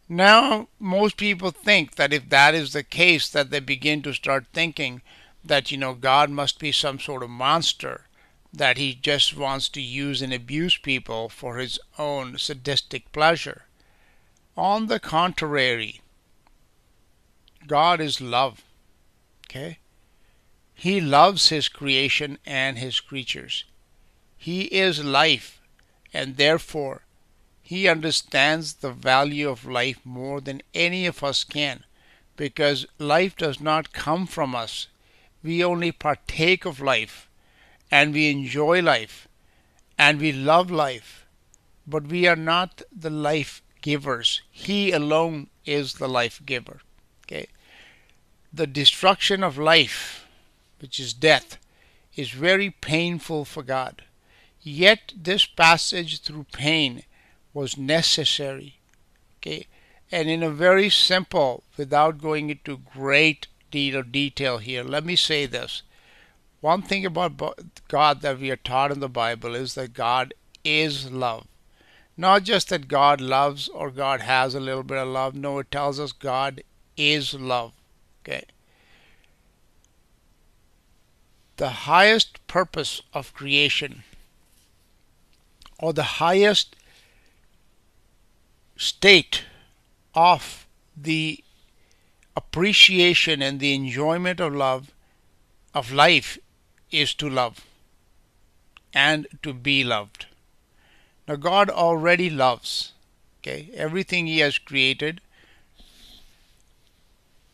Now, most people think that if that is the case, that they begin to start thinking that, God must be some sort of monster, that He just wants to use and abuse people for His own sadistic pleasure. On the contrary, God is love, okay? He loves His creation and His creatures. He is life, and therefore He understands the value of life more than any of us can, because life does not come from us. We only partake of life, and we enjoy life, and we love life, but we are not the life givers. He alone is the life giver. Okay? The destruction of life, which is death, is very painful for God. Yet this passage through pain was necessary. Okay? And in a very simple, without going into great detail here, let me say this. One thing about God that we are taught in the Bible is that God is love. Not just that God loves or God has a little bit of love. No, it tells us God is love. Okay. The highest purpose of creation, or the highest state of the appreciation and the enjoyment of love, of life, is to love and to be loved. Now God already loves. Okay, everything He has created,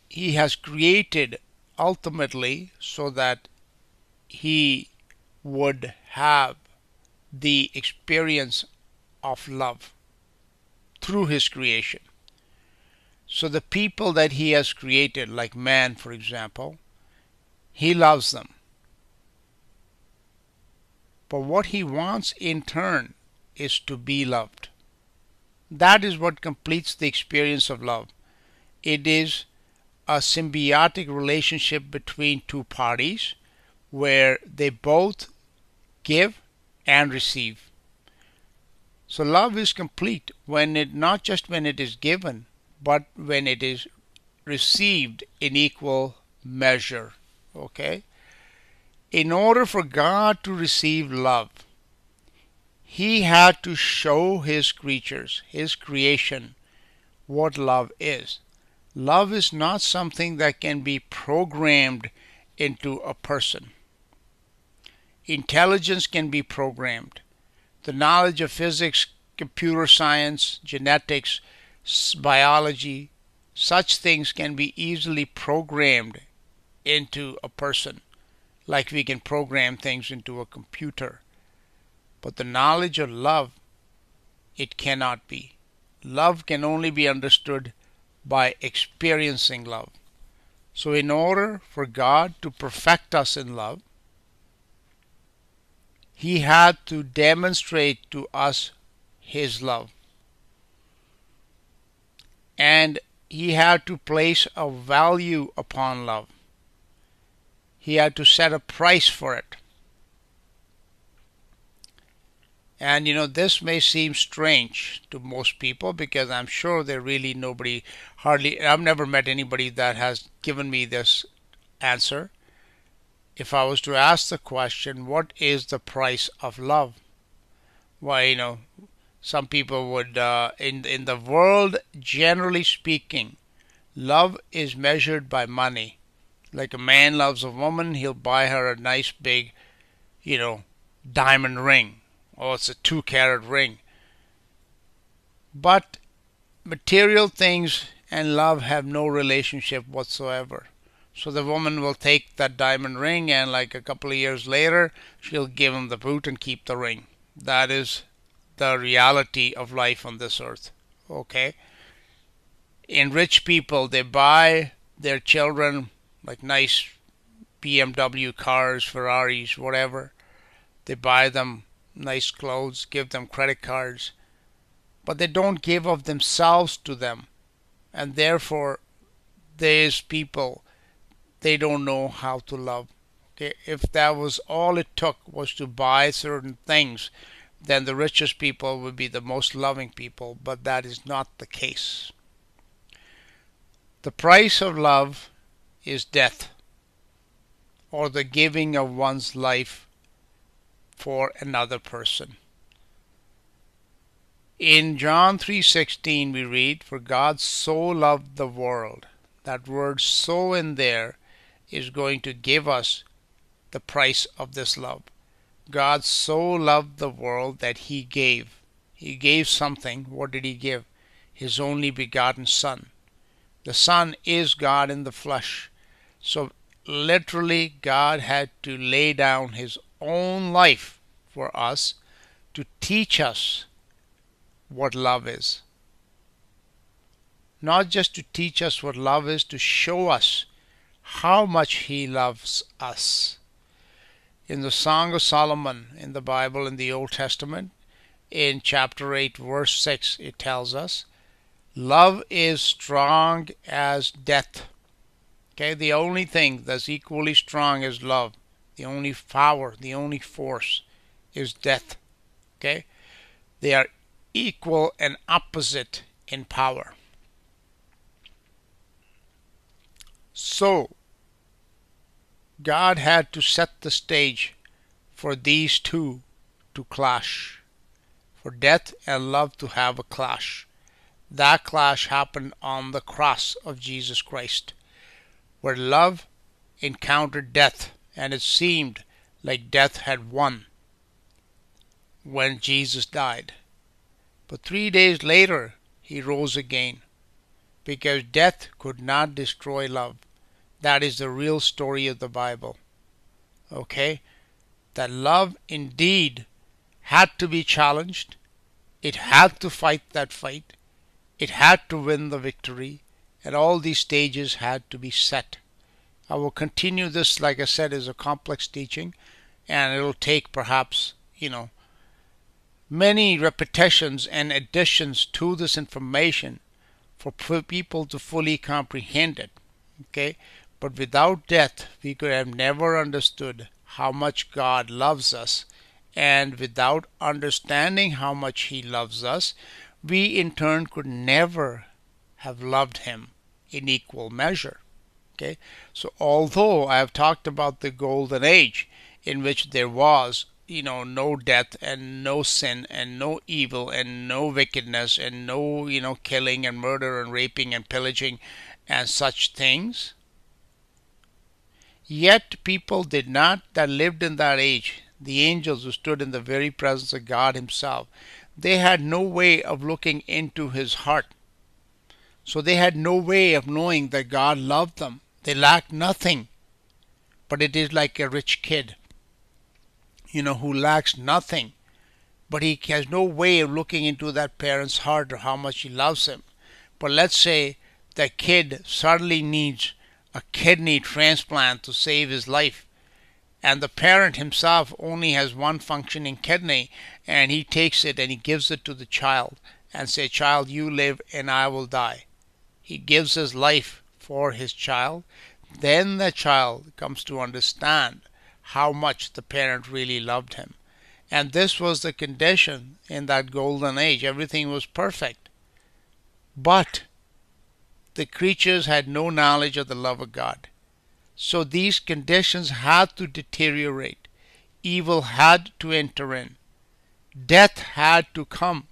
He has created ultimately so that He would have the experience of love through his creation. So the people that he has created, like man, for example, he loves them. But what he wants in turn is to be loved. That is what completes the experience of love. It is a symbiotic relationship between two parties where they both give and receive. So love is complete when it, not just when it is given, but when it is received in equal measure. Okay? In order for God to receive love, he had to show his creatures, his creation, what love is. Love is not something that can be programmed into a person. Intelligence can be programmed. The knowledge of physics, computer science, genetics, biology, such things can be easily programmed into a person, like we can program things into a computer. But the knowledge of love, it cannot be. Love can only be understood by experiencing love. So in order for God to perfect us in love, he had to demonstrate to us his love. And he had to place a value upon love. He had to set a price for it. And this may seem strange to most people because I'm sure there really I've never met anybody that has given me this answer. If I was to ask the question, what is the price of love? Why, some people would, in the world, generally speaking, love is measured by money. Like a man loves a woman, he'll buy her a nice big, diamond ring. Oh, it's a 2-carat ring. But material things and love have no relationship whatsoever. So the woman will take that diamond ring and like a couple of years later, she'll give him the boot and keep the ring. That is the reality of life on this earth. Okay? In rich people, they buy their children like nice BMW cars, Ferraris, whatever. They buy them nice clothes, give them credit cards, but they don't give of themselves to them. And therefore, these people, they don't know how to love. Okay? If that was all it took was to buy certain things, then the richest people would be the most loving people, but that is not the case. The price of love is death, or the giving of one's life for another person. In John 3:16 we read, "For God so loved the world." That word "so" in there is going to give us the price of this love. God so loved the world that he gave. He gave something. What did he give? His only begotten Son. The Son is God in the flesh. So literally God had to lay down his own life for us to teach us what love is. Not just to teach us what love is, to show us how much he loves us. In the Song of Solomon in the Bible, in the Old Testament, in chapter 8, verse 6, it tells us, love is strong as death. Okay, the only thing that's equally strong as love, the only power, the only force is death. Okay, they are equal and opposite in power. So, God had to set the stage for these two to clash, for death and love to have a clash. That clash happened on the cross of Jesus Christ, where love encountered death, and it seemed like death had won when Jesus died. But 3 days later, he rose again, because death could not destroy love. That is the real story of the Bible. Okay? that love indeed had to be challenged. It had to fight that fight. It had to win the victory. And all these stages had to be set. I will continue this, like I said, is a complex teaching. And it'll take perhaps, many repetitions and additions to this information for people to fully comprehend it. Okay? But without death, we could have never understood how much God loves us. And without understanding how much He loves us, we in turn could never have loved Him in equal measure. Okay? So although I have talked about the golden age in which there was, no death and no sin and no evil and no wickedness and no, killing and murder and raping and pillaging and such things, yet people did not, that lived in that age, the angels who stood in the very presence of God Himself, they had no way of looking into His heart. So they had no way of knowing that God loved them. They lacked nothing. But it is like a rich kid, who lacks nothing. But he has no way of looking into that parent's heart or how much he loves him. But let's say that kid suddenly needs a kidney transplant to save his life. And the parent himself only has one functioning kidney, and he takes it and he gives it to the child and says, "Child, you live and I will die." He gives his life for his child. Then the child comes to understand how much the parent really loved him. And this was the condition in that golden age. Everything was perfect. But the creatures had no knowledge of the love of God. So these conditions had to deteriorate. Evil had to enter in. Death had to come.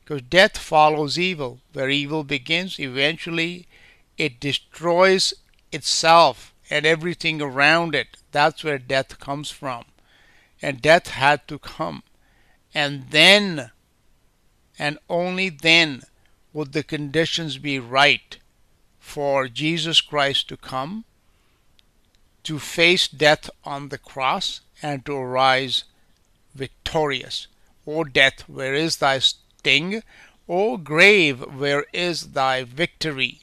Because death follows evil. Where evil begins, eventually it destroys itself and everything around it. That's where death comes from. And death had to come. And then, and only then, would the conditions be right for Jesus Christ to come, to face death on the cross, and to arise victorious. O death, where is thy sting? O grave, where is thy victory?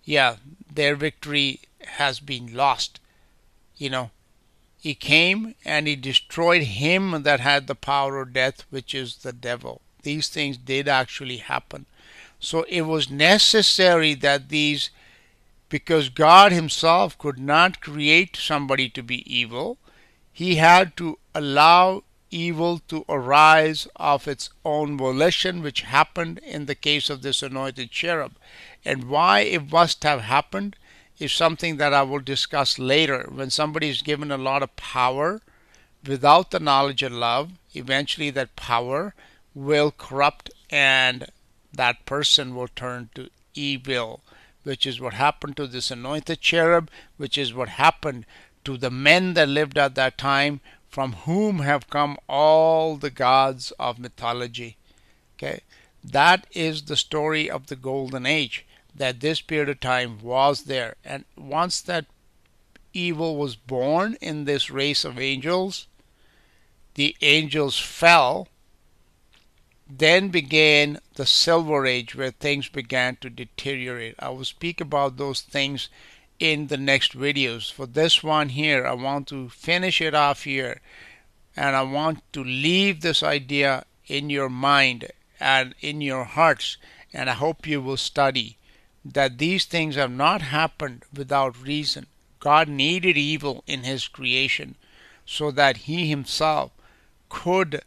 Yeah, their victory has been lost. He came and he destroyed him that had the power of death, which is the devil. These things did actually happen. So it was necessary that these, because God Himself could not create somebody to be evil, He had to allow evil to arise of its own volition, which happened in the case of this anointed cherub. And why it must have happened is something that I will discuss later. When somebody is given a lot of power without the knowledge of love, eventually that power will corrupt and that person will turn to evil, which is what happened to this anointed cherub, which is what happened to the men that lived at that time, from whom have come all the gods of mythology. Okay, that is the story of the golden age, that this period of time was there. And once that evil was born in this race of angels, the angels fell, then began the silver age where things began to deteriorate. I will speak about those things in the next videos. For this one here, I want to finish it off here, and I want to leave this idea in your mind and in your hearts, and I hope you will study that these things have not happened without reason. God needed evil in His creation so that He Himself could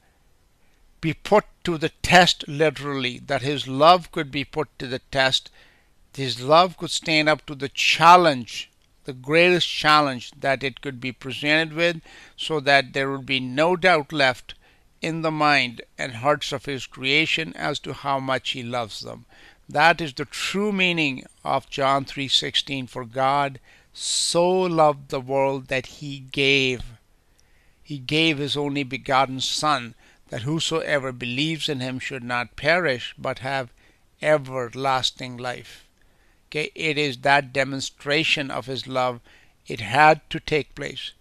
be put to the test, literally, that His love could be put to the test. His love could stand up to the challenge, the greatest challenge that it could be presented with, so that there would be no doubt left in the mind and hearts of His creation as to how much He loves them. That is the true meaning of John 3:16. For God so loved the world that He gave His only begotten Son, that whosoever believes in Him should not perish, but have everlasting life. Okay, it is that demonstration of His love. It had to take place.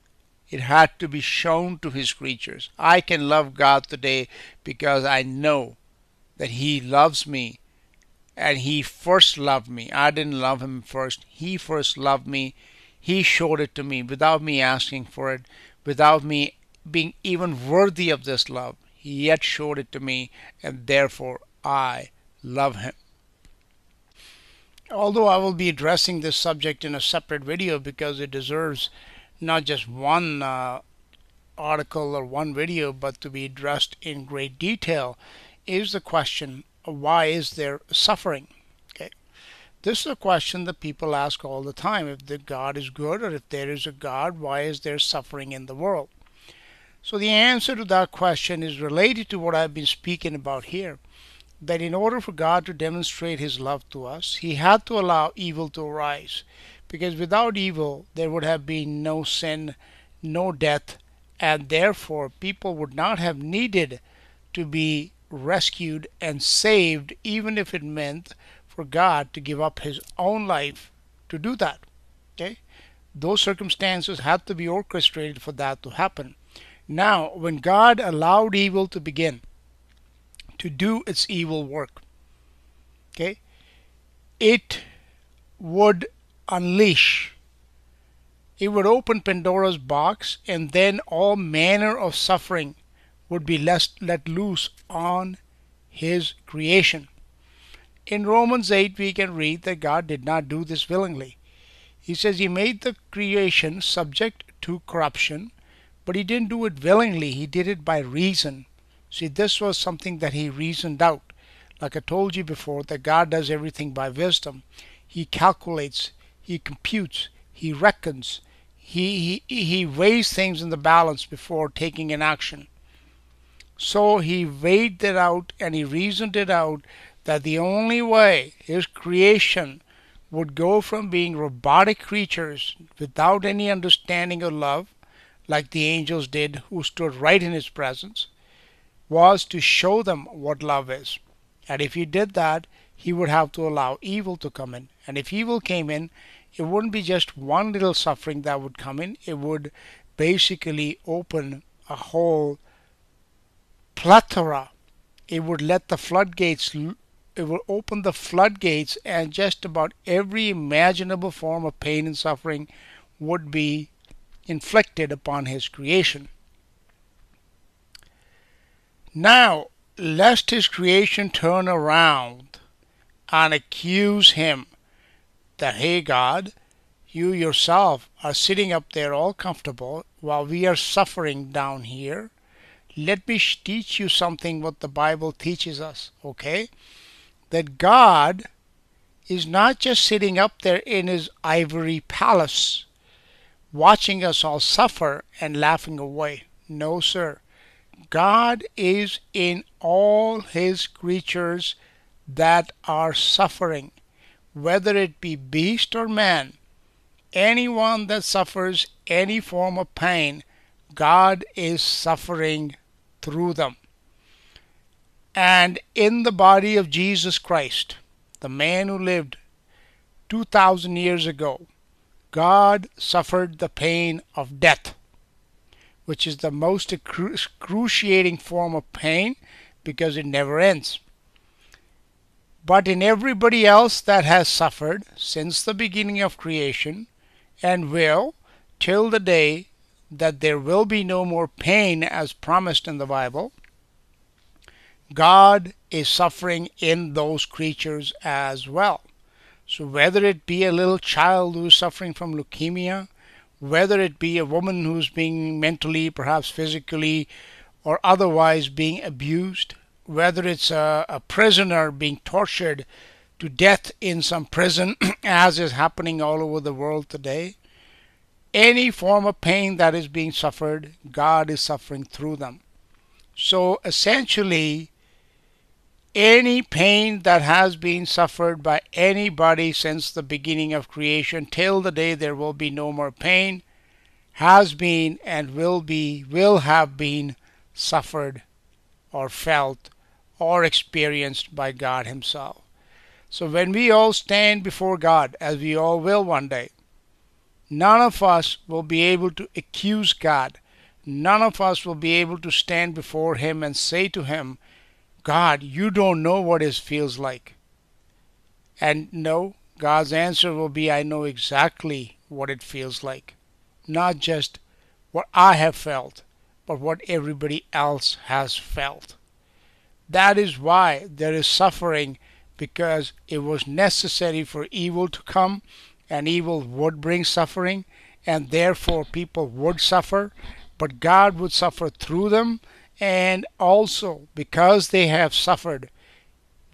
It had to be shown to his creatures. I can love God today because I know that he loves me, and he first loved me. I didn't love him first. He first loved me. He showed it to me without me asking for it, without me being even worthy of this love. He yet showed it to me, and therefore I love him. Although I will be addressing this subject in a separate video because it deserves not just one article or one video, but to be addressed in great detail, is the question of why is there suffering? Okay, this is a question that people ask all the time. If the God is good, or if there is a God, why is there suffering in the world? So the answer to that question is related to what I've been speaking about here. That in order for God to demonstrate his love to us, he had to allow evil to arise. Because without evil, there would have been no sin, no death, and therefore people would not have needed to be rescued and saved, even if it meant for God to give up his own life to do that. Okay? Those circumstances had to be orchestrated for that to happen. Now, when God allowed evil to begin, to do its evil work, okay, it would unleash, it would open Pandora's box, and then all manner of suffering would be let loose on his creation. In Romans 8 we can read that God did not do this willingly. He says he made the creation subject to corruption, but he didn't do it willingly. He did it by reason. See, this was something that he reasoned out. Like I told you before, that God does everything by wisdom. He calculates, he computes, he reckons, he weighs things in the balance before taking an action. So he weighed it out and he reasoned it out that the only way his creation would go from being robotic creatures without any understanding of love, like the angels did who stood right in his presence, was to show them what love is. And if he did that, he would have to allow evil to come in. And if evil came in, it wouldn't be just one little suffering that would come in. It would basically open a whole plethora. It would let the floodgates, it would open the floodgates, and just about every imaginable form of pain and suffering would be inflicted upon his creation. Now, lest his creation turn around and accuse him that, hey God, you yourself are sitting up there all comfortable while we are suffering down here. Let me teach you something what the Bible teaches us, okay? That God is not just sitting up there in his ivory palace watching us all suffer and laughing away. No, sir. God is in all his creatures that are suffering, whether it be beast or man. Anyone that suffers any form of pain, God is suffering through them. And in the body of Jesus Christ, the man who lived 2,000 years ago, God suffered the pain of death, which is the most excruciating form of pain because it never ends. But in everybody else that has suffered since the beginning of creation and will till the day that there will be no more pain as promised in the Bible, God is suffering in those creatures as well. So whether it be a little child who is suffering from leukemia, whether it be a woman who's being mentally, perhaps physically, or otherwise being abused, whether it's a prisoner being tortured to death in some prison, as is happening all over the world today, any form of pain that is being suffered, God is suffering through them. So essentially, any pain that has been suffered by anybody since the beginning of creation till the day there will be no more pain has been and will have been suffered or felt or experienced by God himself. So when we all stand before God, as we all will one day, None of us will be able to accuse God. None of us will be able to stand before Him and say to Him, God, you don't know what it feels like. And no, God's answer will be, I know exactly what it feels like. Not just what I have felt, but what everybody else has felt. That is why there is suffering, because it was necessary for evil to come, and evil would bring suffering, and therefore people would suffer, but God would suffer through them, and also because they have suffered,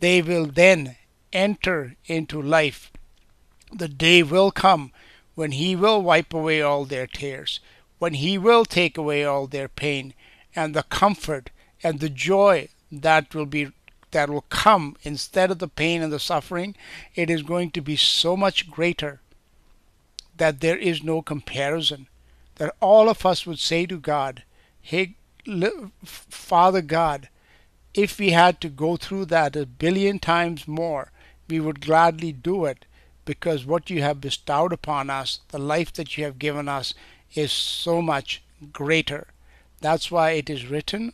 they will then enter into life. The day will come when He will wipe away all their tears, when He will take away all their pain, and the comfort and the joy that will come instead of the pain and the suffering. It is going to be so much greater that there is no comparison. That all of us would say to God, hey, Father God, if we had to go through that 1,000,000,000 times more, we would gladly do it, because what you have bestowed upon us, the life that you have given us, is so much greater. That's why it is written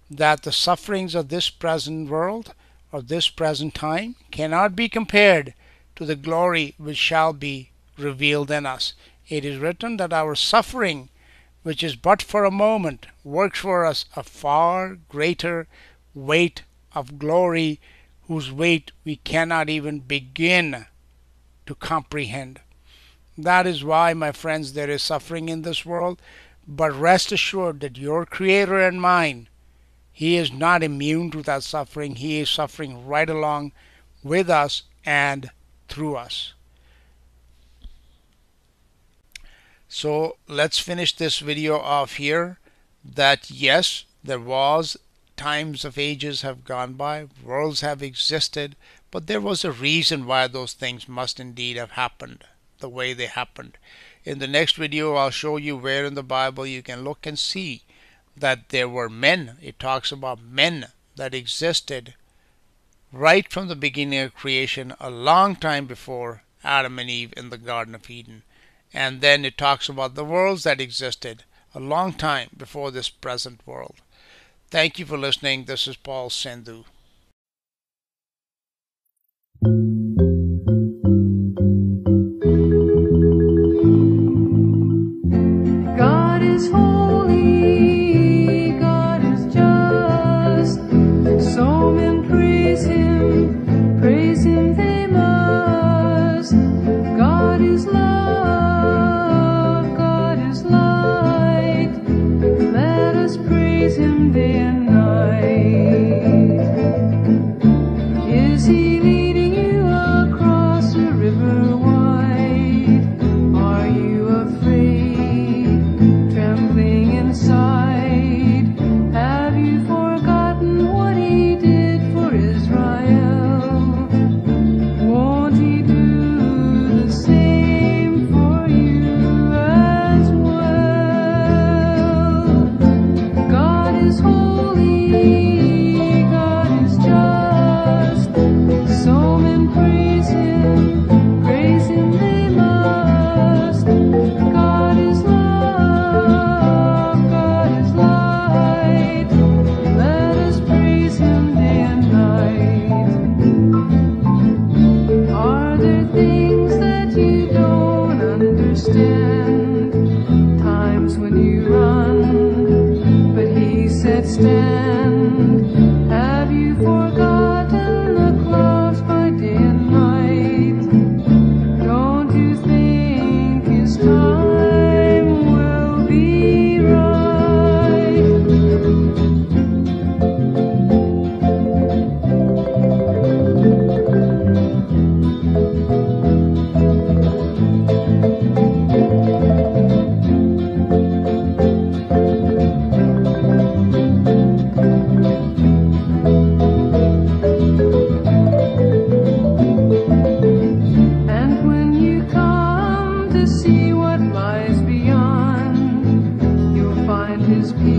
that the sufferings of this present world, of this present time, cannot be compared to the glory which shall be revealed in us. It is written that our suffering, which is but for a moment, works for us a far greater weight of glory, whose weight we cannot even begin to comprehend. That is why, my friends, there is suffering in this world, but rest assured that your Creator and mine, He is not immune to that suffering. He is suffering right along with us and through us. So let's finish this video off here, that yes, there was times of ages have gone by, worlds have existed, but there was a reason why those things must indeed have happened the way they happened. In the next video, I'll show you where in the Bible you can look and see that there were men. It talks about men that existed right from the beginning of creation, a long time before Adam and Eve in the Garden of Eden. And then it talks about the worlds that existed a long time before this present world. Thank you for listening. This is Paul Sandhu. God is holy, God is just, so men praise Him they must. God is love, God is light, let us praise Him day and night. Is He leading you across a river wide? Are you afraid, trembling inside? Have you forgotten what He did for Israel? Won't He do the same for you as well? God is holy, God is just, so men praise Him they must. God is love, God is light, let us praise Him day and night. Are there things that you don't understand? Times when you run, but He said stand. Have you forgotten the clouds by day and night? Don't you think His time will be right? And when you come to see what lies beyond, you'll find His peace